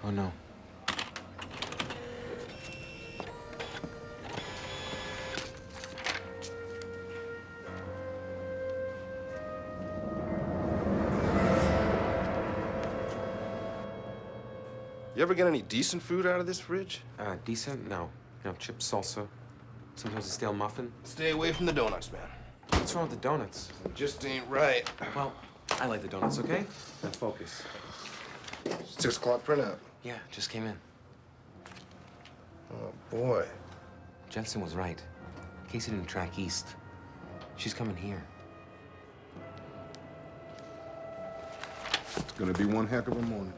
Oh, no. You ever get any decent food out of this fridge? Decent? No. You know, chips, salsa, sometimes a stale muffin. Stay away from the donuts, man. What's wrong with the donuts? It just ain't right. Well, I like the donuts, okay? Now focus. 6 o'clock printout. Yeah, just came in. Oh, boy. Jensen was right. Casey didn't track east. She's coming here. It's gonna be one heck of a morning.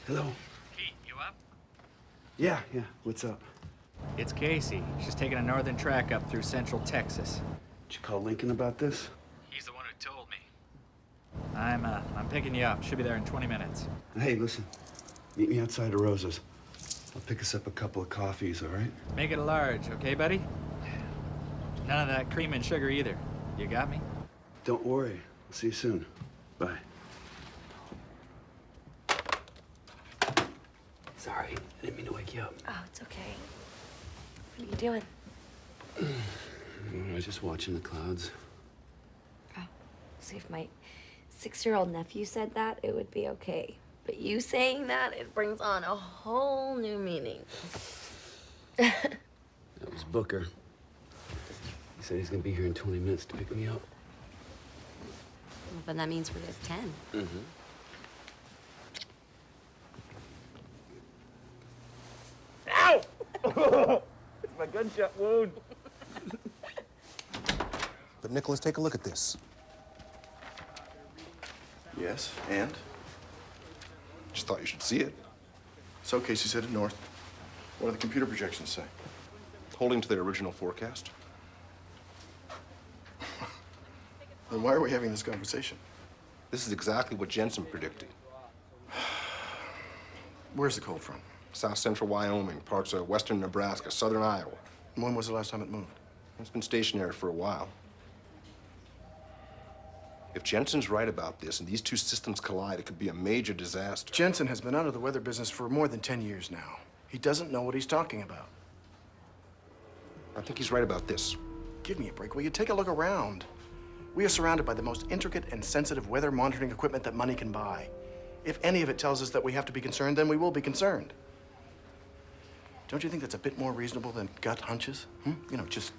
Hello. Pete, you up? Yeah. What's up? It's Casey. She's taking a northern track up through central Texas. Did you call Lincoln about this? He's the one who told me. I'm picking you up. Should be there in 20 minutes. Hey, listen. Meet me outside of Rosa's. I'll pick us up a couple of coffees, all right? Make it a large, okay, buddy? None of that cream and sugar either. You got me? Don't worry. I'll see you soon. Bye. Sorry, I didn't mean to wake you up. Oh, it's okay. What are you doing? I was just watching the clouds. Oh, see, if my 6-year-old nephew said that, it would be okay. But you saying that, it brings on a whole new meaning. That was Booker. He said he's gonna be here in 20 minutes to pick me up. Well, but that means we're at 10. Mm-hmm. Ow! It's my gunshot wound. But Nicholas, take a look at this. Yes, and? Just thought you should see it. So Casey's headed north. What do the computer projections say? Holding to their original forecast. Then why are we having this conversation? This is exactly what Jensen predicted. Where's the cold front? South central Wyoming, parts of western Nebraska, southern Iowa. When was the last time it moved? It's been stationary for a while. If Jensen's right about this and these two systems collide, it could be a major disaster. Jensen has been out of the weather business for more than 10 years now. He doesn't know what he's talking about. I think he's right about this. Give me a break. Will you take a look around? We are surrounded by the most intricate and sensitive weather monitoring equipment that money can buy. If any of it tells us that we have to be concerned, then we will be concerned. Don't you think that's a bit more reasonable than gut hunches? You know, just...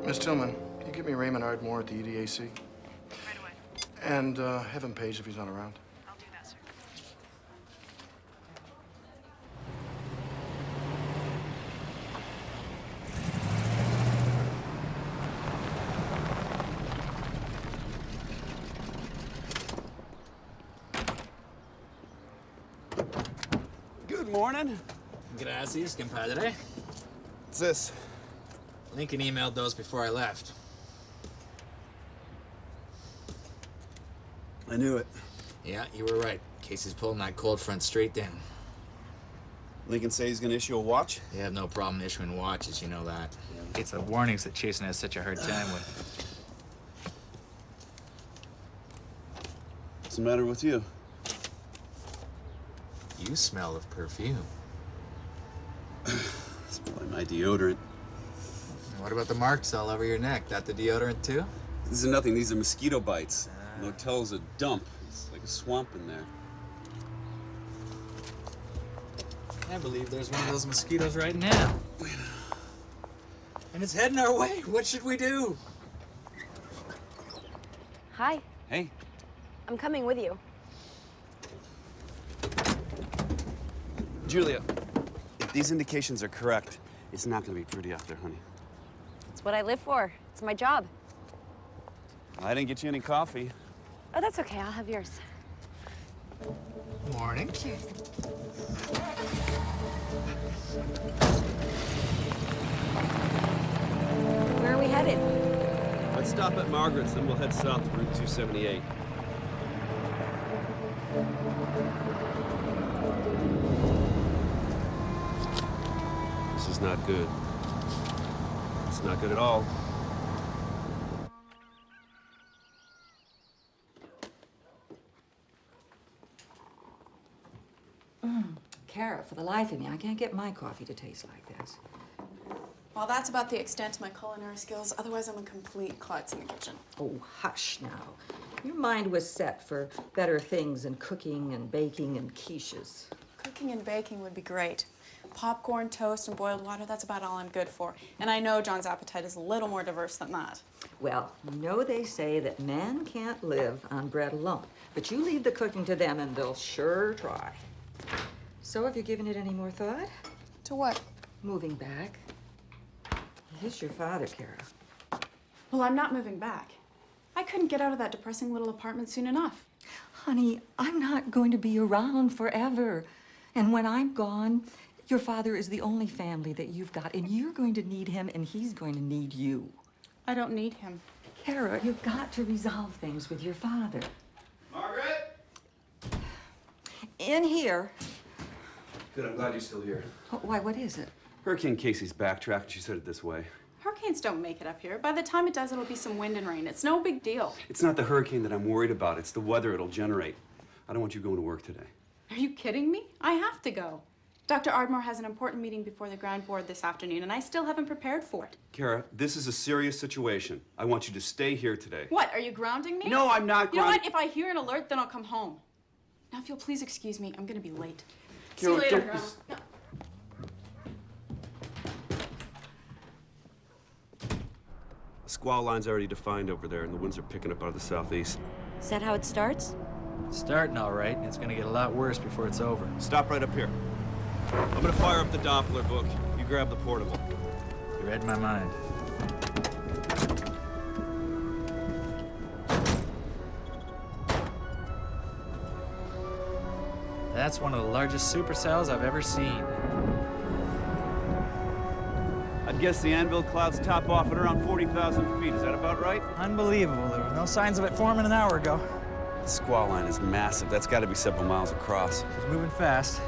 Miss Tillman, can you give me Raymond Ardmore at the EDAC? Right away. And have him page if he's not around. I'll do that, sir. Good morning. Gracias, compadre. What's this? Lincoln emailed those before I left. I knew it. Yeah, you were right. Casey's pulling that cold front straight down. Lincoln say he's gonna issue a watch? They have no problem issuing watches, you know that. It's the warnings that Chasen has such a hard time with. What's the matter with you? You smell of perfume. It's probably my deodorant. What about the marks all over your neck? That the deodorant too? This is nothing. These are mosquito bites. The hotel's a dump. It's like a swamp in there. I believe there's one of those mosquitoes right now. And it's heading our way. What should we do? Hi. Hey. I'm coming with you. Julia, if these indications are correct, it's not gonna be pretty out there, honey. It's what I live for. It's my job. I didn't get you any coffee. Oh, that's okay. I'll have yours. Morning. Cheers. Where are we headed? Let's stop at Margaret's, then we'll head south to Route 278. This is not good. It's not good at all. Kara, for the life of me, I can't get my coffee to taste like this. Well, that's about the extent of my culinary skills. Otherwise, I'm a complete klutz in the kitchen. Oh, hush now. Your mind was set for better things than cooking and baking and quiches. Cooking and baking would be great. Popcorn, toast, and boiled water, that's about all I'm good for. And I know John's appetite is a little more diverse than that. Well, you know they say that man can't live on bread alone. But you leave the cooking to them and they'll sure try. So have you given it any more thought? To what? Moving back. He is your father, Kara. Well, I'm not moving back. I couldn't get out of that depressing little apartment soon enough. Honey, I'm not going to be around forever. And when I'm gone, your father is the only family that you've got, and you're going to need him, and he's going to need you. I don't need him. Kara, you've got to resolve things with your father. Margaret? In here. Good, I'm glad you're still here. Oh, why, what is it? Hurricane Casey's backtracked. She said it this way. Hurricanes don't make it up here. By the time it does, it'll be some wind and rain. It's no big deal. It's not the hurricane that I'm worried about. It's the weather it'll generate. I don't want you going to work today. Are you kidding me? I have to go. Dr. Ardmore has an important meeting before the ground board this afternoon, and I still haven't prepared for it. Kara, this is a serious situation. I want you to stay here today. What, are you grounding me? No, I'm not You know what? If I hear an alert, then I'll come home. Now, if you'll please excuse me, I'm gonna be late. See you later, Grandma. No. The squall line's already defined over there, and the winds are picking up out of the southeast. Is that how it starts? Starting all right. It's gonna get a lot worse before it's over. Stop right up here. I'm gonna fire up the Doppler book. You grab the portable. You read my mind. That's one of the largest supercells I've ever seen. I'd guess the anvil clouds top off at around 40,000 feet. Is that about right? Unbelievable. There were no signs of it forming an hour ago. The squall line is massive. That's got to be several miles across. It's moving fast.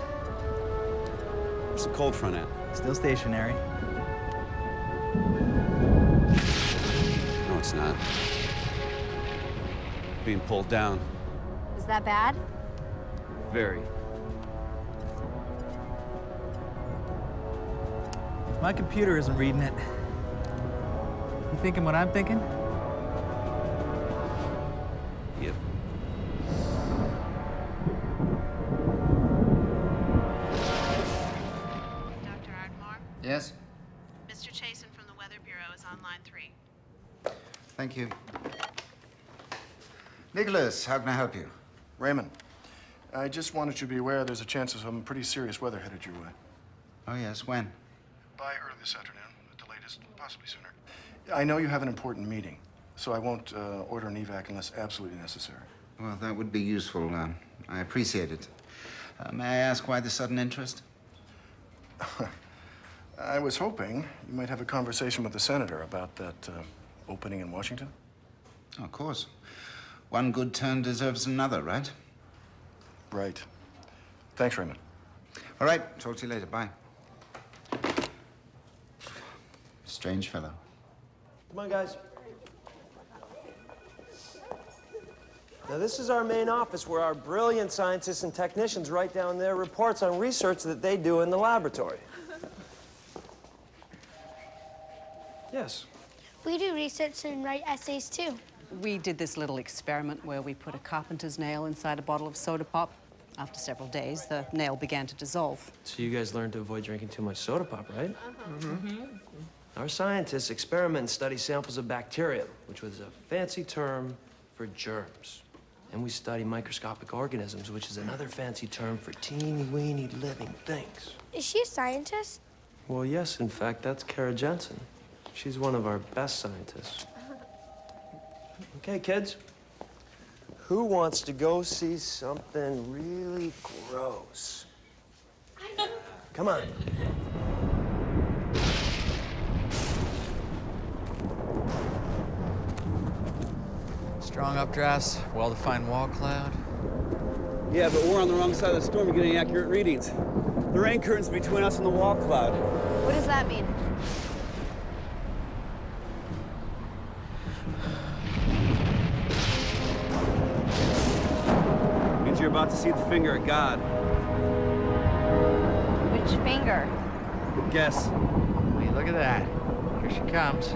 Where's the cold front at? Still stationary. No, it's not. Being pulled down. Is that bad? Very. My computer isn't reading it. You thinking what I'm thinking? Yep. Dr. Ardmore? Yes? Mr. Chasen from the Weather Bureau is on line 3. Thank you. Nicholas, how can I help you? Raymond, I just wanted you to be aware there's a chance of some pretty serious weather headed your way. Oh, yes. When? By early this afternoon, at the latest, possibly sooner. I know you have an important meeting, so I won't order an evac unless absolutely necessary. Well, that would be useful. I appreciate it. May I ask why the sudden interest? I was hoping you might have a conversation with the senator about that opening in Washington. Oh, of course. One good turn deserves another, right? Right. Thanks, Raymond. All right. Talk to you later. Bye. Strange fellow. Come on, guys. Now, this is our main office where our brilliant scientists and technicians write down their reports on research that they do in the laboratory. Yes. We do research and write essays, too. We did this little experiment where we put a carpenter's nail inside a bottle of soda pop. After several days, the nail began to dissolve. So you guys learned to avoid drinking too much soda pop, right? Mm-hmm. Our scientists experiment and study samples of bacterium, which was a fancy term for germs. And we study microscopic organisms, which is another fancy term for teeny-weeny living things. Is she a scientist? Well, yes, in fact, that's Kara Jensen. She's one of our best scientists. Okay, kids. Who wants to go see something really gross? Come on. Strong updrafts, well-defined wall cloud. Yeah, but we're on the wrong side of the storm to get any accurate readings. The rain curtain's between us and the wall cloud. What does that mean? about to see the finger of God. Which finger? Guess. Wait, look at that. Here she comes.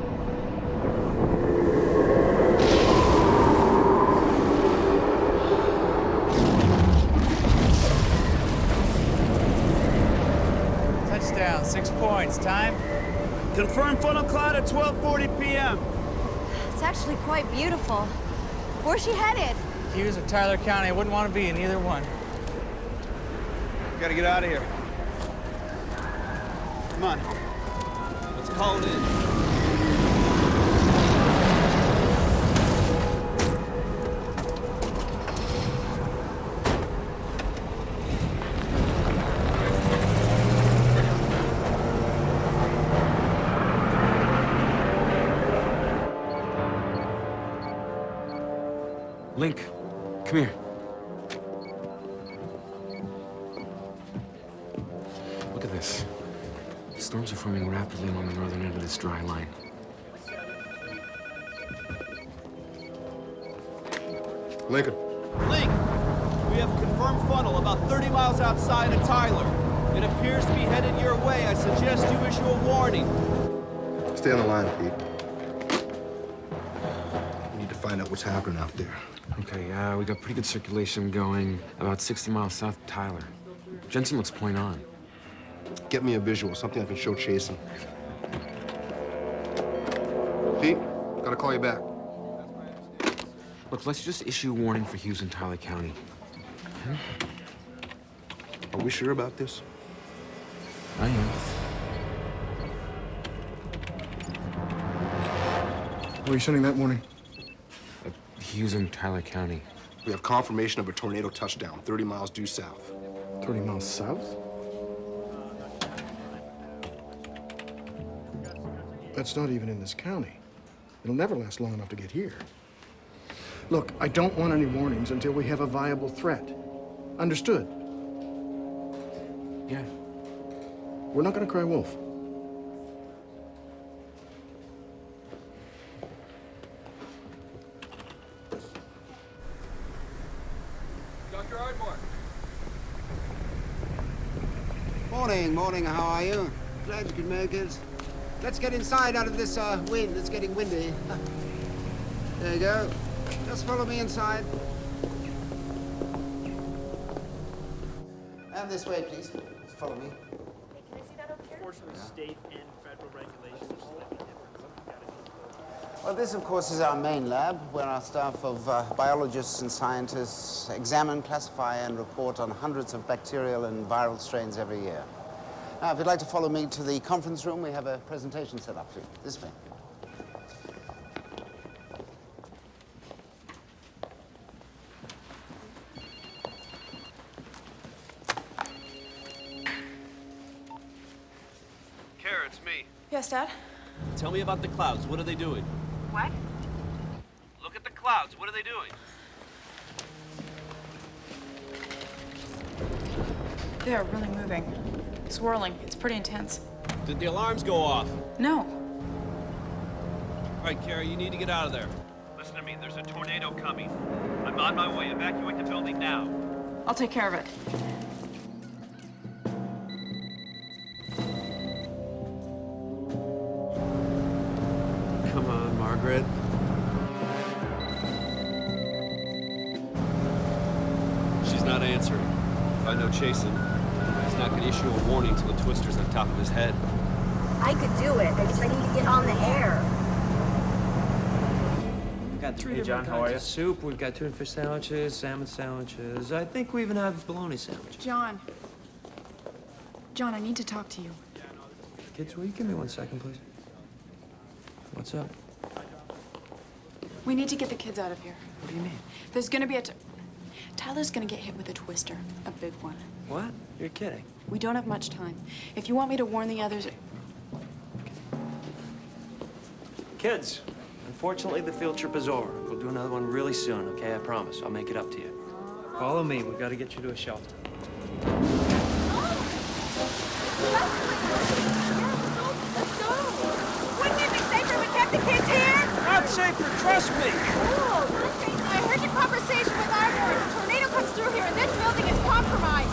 Touchdown, 6 points. Time? Confirmed funnel cloud at 12:40 p.m. It's actually quite beautiful. Where's she headed? Hughes or Tyler County, I wouldn't want to be in either one. Gotta get out of here. Come on. Let's call it in. Link, come here. Look at this. Storms are forming rapidly along the northern end of this dry line. Lincoln. Link, we have a confirmed funnel about 30 miles outside of Tyler. It appears to be headed your way. I suggest you issue a warning. Stay on the line, Pete. We need to find out what's happening out there. Okay, we got pretty good circulation going about 60 miles south of Tyler. Jensen looks point on. Get me a visual, something I can show Chasen. Pete, gotta call you back. Look, let's just issue a warning for Hughes and Tyler County. Are we sure about this? I am. Where are you sending that warning? Hughes and Tyler County. We have confirmation of a tornado touchdown, 30 miles due south. 30 miles south? That's not even in this county. It'll never last long enough to get here. Look, I don't want any warnings until we have a viable threat. Understood? Yeah. We're not gonna cry wolf. Dr. Ardmore. Morning, morning, how are you? Glad you could make it. Let's get inside out of this wind. It's getting windy. There you go. Just follow me inside. And this way, please. Just follow me. Can I see that over here? Unfortunately, state and federal regulations are slightly different. Well, this, of course, is our main lab, where our staff of biologists and scientists examine, classify, and report on hundreds of bacterial and viral strains every year. Now, if you'd like to follow me to the conference room, we have a presentation set up for you. This way. Kara, it's me. Yes, Dad? Tell me about the clouds. What are they doing? What? Look at the clouds. What are they doing? They are really moving. Swirling. It's pretty intense. Did the alarms go off? No. All right, Kara, you need to get out of there. Listen to me. There's a tornado coming. I'm on my way. Evacuate the building now. I'll take care of it. Come on, Margaret. She's not answering. If I know Chasen, he's not going to issue a warning till the twister's on top of his head. I could do it. I need to get on the air. We've got three different kinds of soup. We've got tuna fish sandwiches, salmon sandwiches. I think we even have bologna sandwiches. John. John, I need to talk to you. Kids, will you give me 1 second, please? What's up? We need to get the kids out of here. What do you mean? There's gonna be Tyler's gonna get hit with a twister. A big one. What? You're kidding. We don't have much time. If you want me to warn the others... Kids, unfortunately, the field trip is over. We'll do another one really soon, okay? I promise. I'll make it up to you. Follow me. We've got to get you to a shelter. Wouldn't it be safer if we kept the kids here? Not safer, trust me. Oh, I heard your conversation with Ardmore. Tornado cuts through here, and this building is compromised.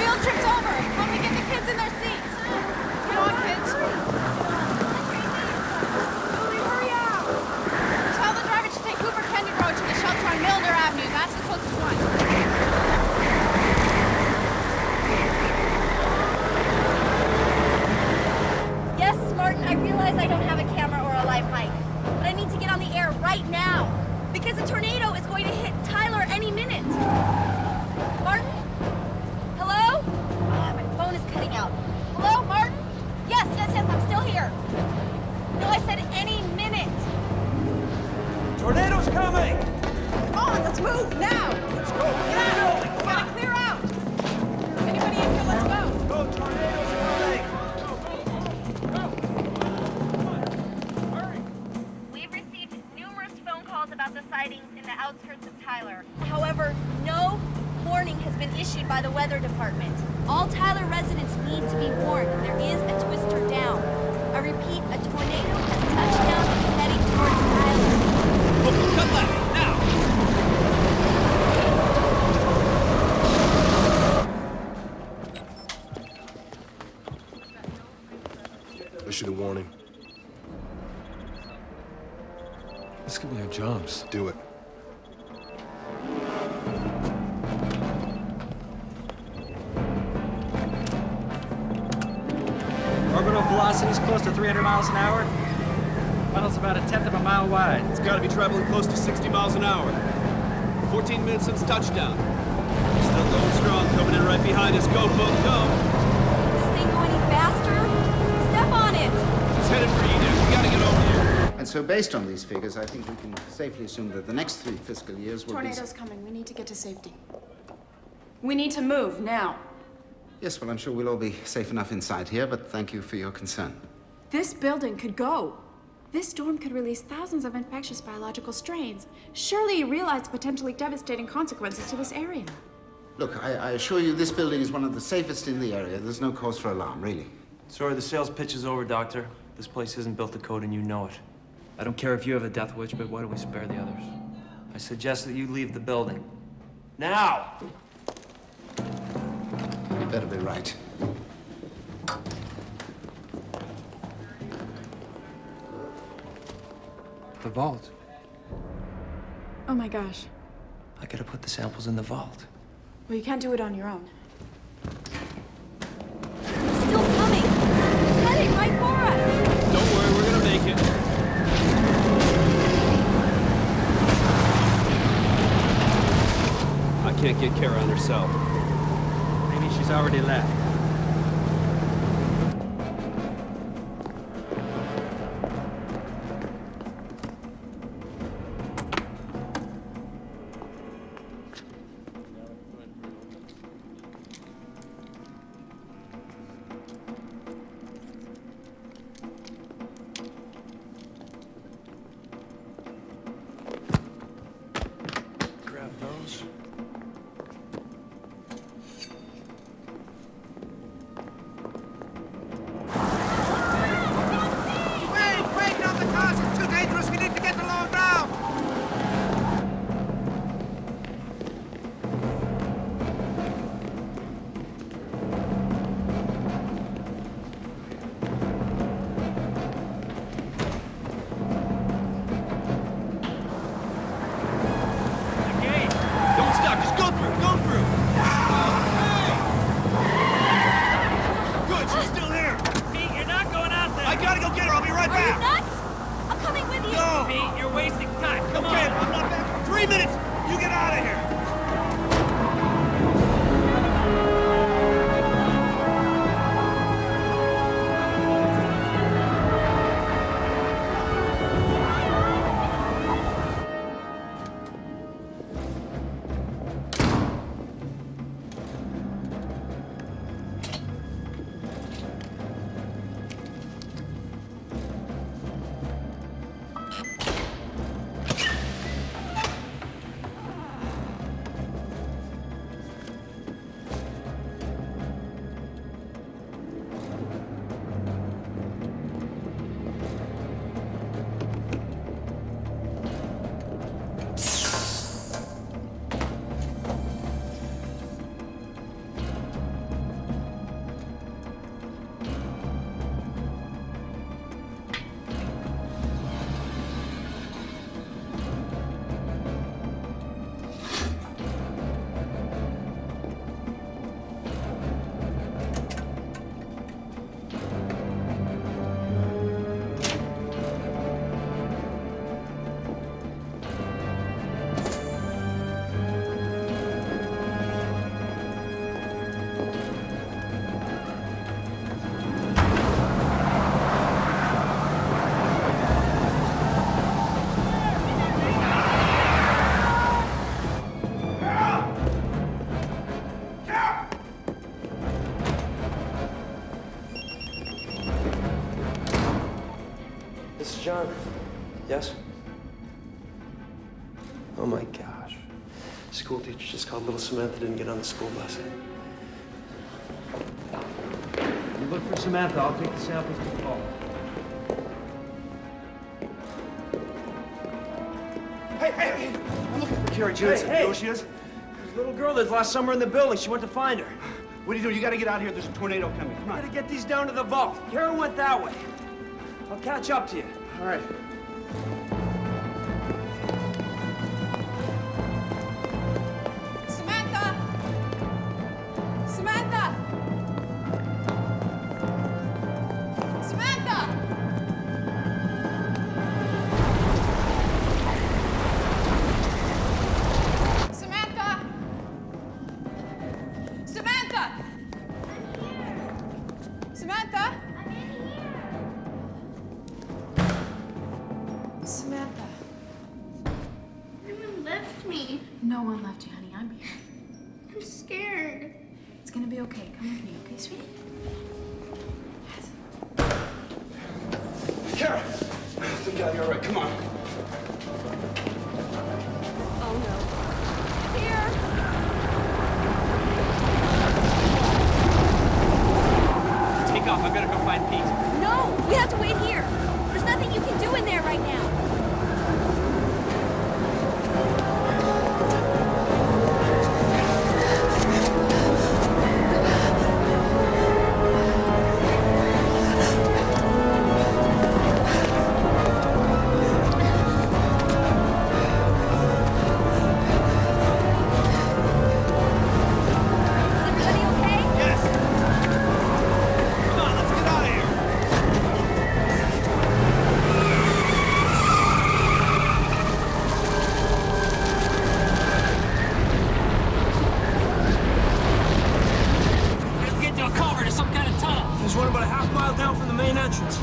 Field trip's over. Help me get the kids in their seats. Get on, kids. Lily, hurry up. Tell the driver to take Hoover Kendon Road to the shelter on Milner Avenue. That's the closest one. Yes, Martin, I realize I don't have a camera or a live mic, but I need to get on the air right now because a tornado is going to hit Tyler any minute. Martin? Hello? My phone is cutting out. Hello, Martin? Yes, I'm still here. No, I said any minute. Tornado's coming! Come on, let's move now! Let's go! Get out! We gotta clear out! Anybody in here, let's go! Go, tornado's coming! We've received numerous phone calls about the sightings in the outskirts of Tyler. However, no warning has been issued by the weather department. All Tyler residents need to be warned. There is a twister down. I repeat, a tornado has touched down and is heading towards Tyler. Cut left, now! Issue the warning. This could be our jobs. Do it. Orbital velocity is close to 300 miles an hour. Funnel's about 1/10 of a mile wide. It's got to be traveling close to 60 miles an hour. 14 minutes since touchdown. Still going strong, coming in right behind us. Go, boat, go! This thing go any faster? Step on it! It's headed for you now. We gotta get over here. And so based on these figures, I think we can safely assume that the next 3 fiscal years will Tornado's coming. We need to get to safety. We need to move now. Yes, well, I'm sure we'll all be safe enough inside here, but thank you for your concern. This building could go. This storm could release thousands of infectious biological strains. Surely you realize the potentially devastating consequences to this area. Look, I assure you this building is one of the safest in the area. There's no cause for alarm, really. Sorry, the sales pitch is over, Doctor. This place isn't built to code and you know it. I don't care if you have a death wish, but why don't we spare the others? I suggest that you leave the building. Now! You better be right. The vault. Oh my gosh. I gotta put the samples in the vault. Well, you can't do it on your own. It's still coming! It's heading right for us! Don't worry, we're gonna make it. I can't get Kara on herself. Maybe she's already left. Grab those. Wait, not the cars. It's too dangerous. We need to get to lower ground. Don't stop. Just go through. Go through. Good. She's still here. Pete, you're not going out there! I gotta go get her. I'll be right Are you back. nuts? I'm coming with you! No. Pete, you're wasting time. Come Okay, on! I'm not back. 3 minutes. You get out of here. John? Yes? Oh my gosh. School teacher just called little Samantha didn't get on the school bus. You look for Samantha, I'll take the samples to the hall. Hey! I'm looking for Carrie Jensen. Hey, You know who she is? There's a little girl that's last summer in the building. She went to find her. What are you doing? You gotta get out of here. There's a tornado coming. Come I on. gotta get these down to the vault. Karen went that way. I'll catch up to you. All right. Samantha! Samantha! Samantha! Samantha! Samantha! Samantha! Samantha. Everyone left me. No one left you, honey. I'm here. I'm scared. It's gonna be okay. Come with me, okay, sweetie? Karen! I think I'll be all right. Come on. Oh, no. Here! Take off. I better go find Pete. No, we have to wait here. There's nothing you can do in there right now. There's one about a half-mile down from the main entrance.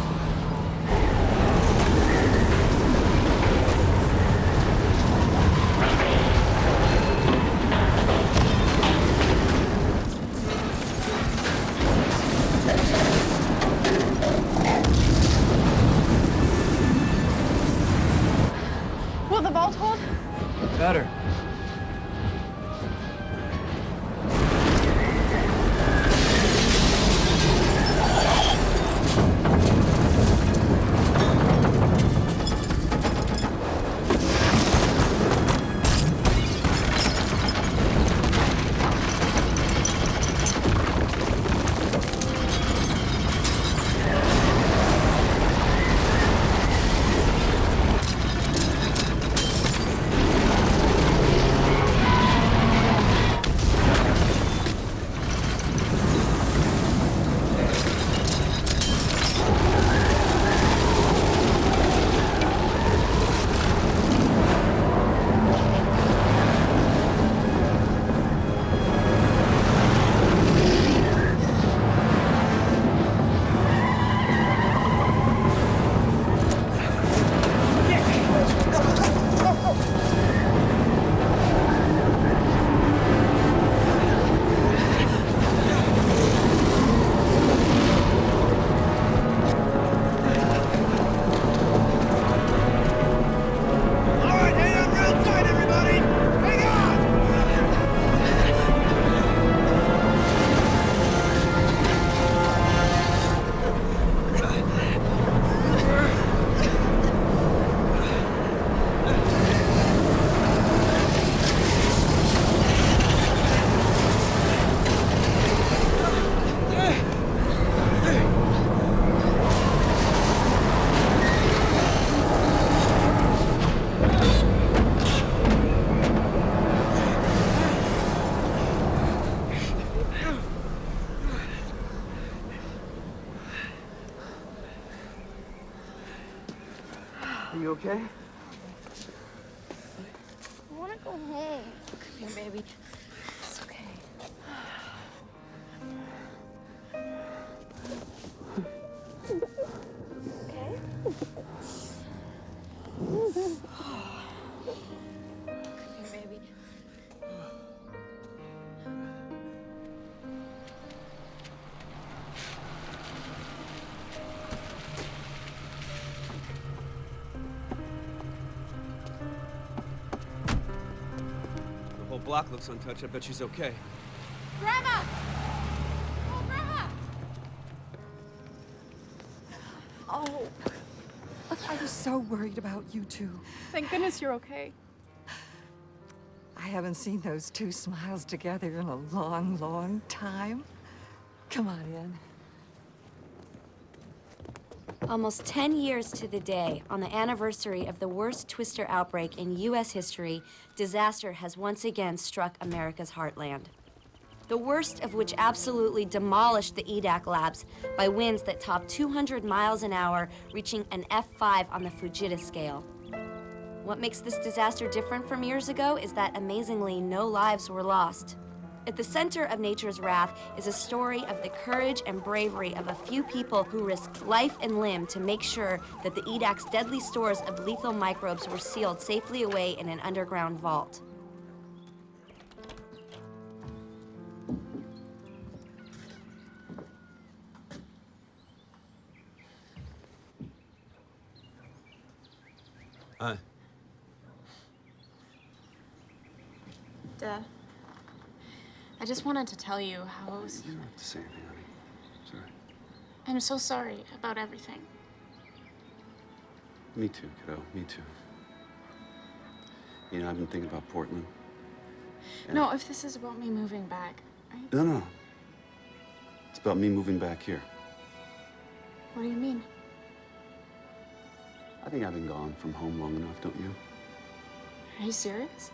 Will the vault hold? Better. Are you okay? I want to go home. Come here, baby. It's okay. Okay? Come here, baby. block looks untouched. I bet she's okay. Grandma! Oh, Grandma! Oh, I was so worried about you two. Thank goodness you're okay. I haven't seen those two smiles together in a long, long time. Come on in. Almost 10 years to the day, on the anniversary of the worst twister outbreak in U.S. history, disaster has once again struck America's heartland. The worst of which absolutely demolished the EDAC labs by winds that topped 200 miles an hour, reaching an F5 on the Fujita scale. What makes this disaster different from years ago is that, amazingly, no lives were lost. At the center of nature's wrath is a story of the courage and bravery of a few people who risked life and limb to make sure that the EDAC's deadly stores of lethal microbes were sealed safely away in an underground vault. Hi. Dad, I just wanted to tell you how I was... You don't have to say anything, honey. Sorry. I'm so sorry about everything. Me too, kiddo. Me too. You know, I've been thinking about Portland. And No, if this is about me moving back, No. It's about me moving back here. what do you mean? I think I've been gone from home long enough, don't you? Are you serious?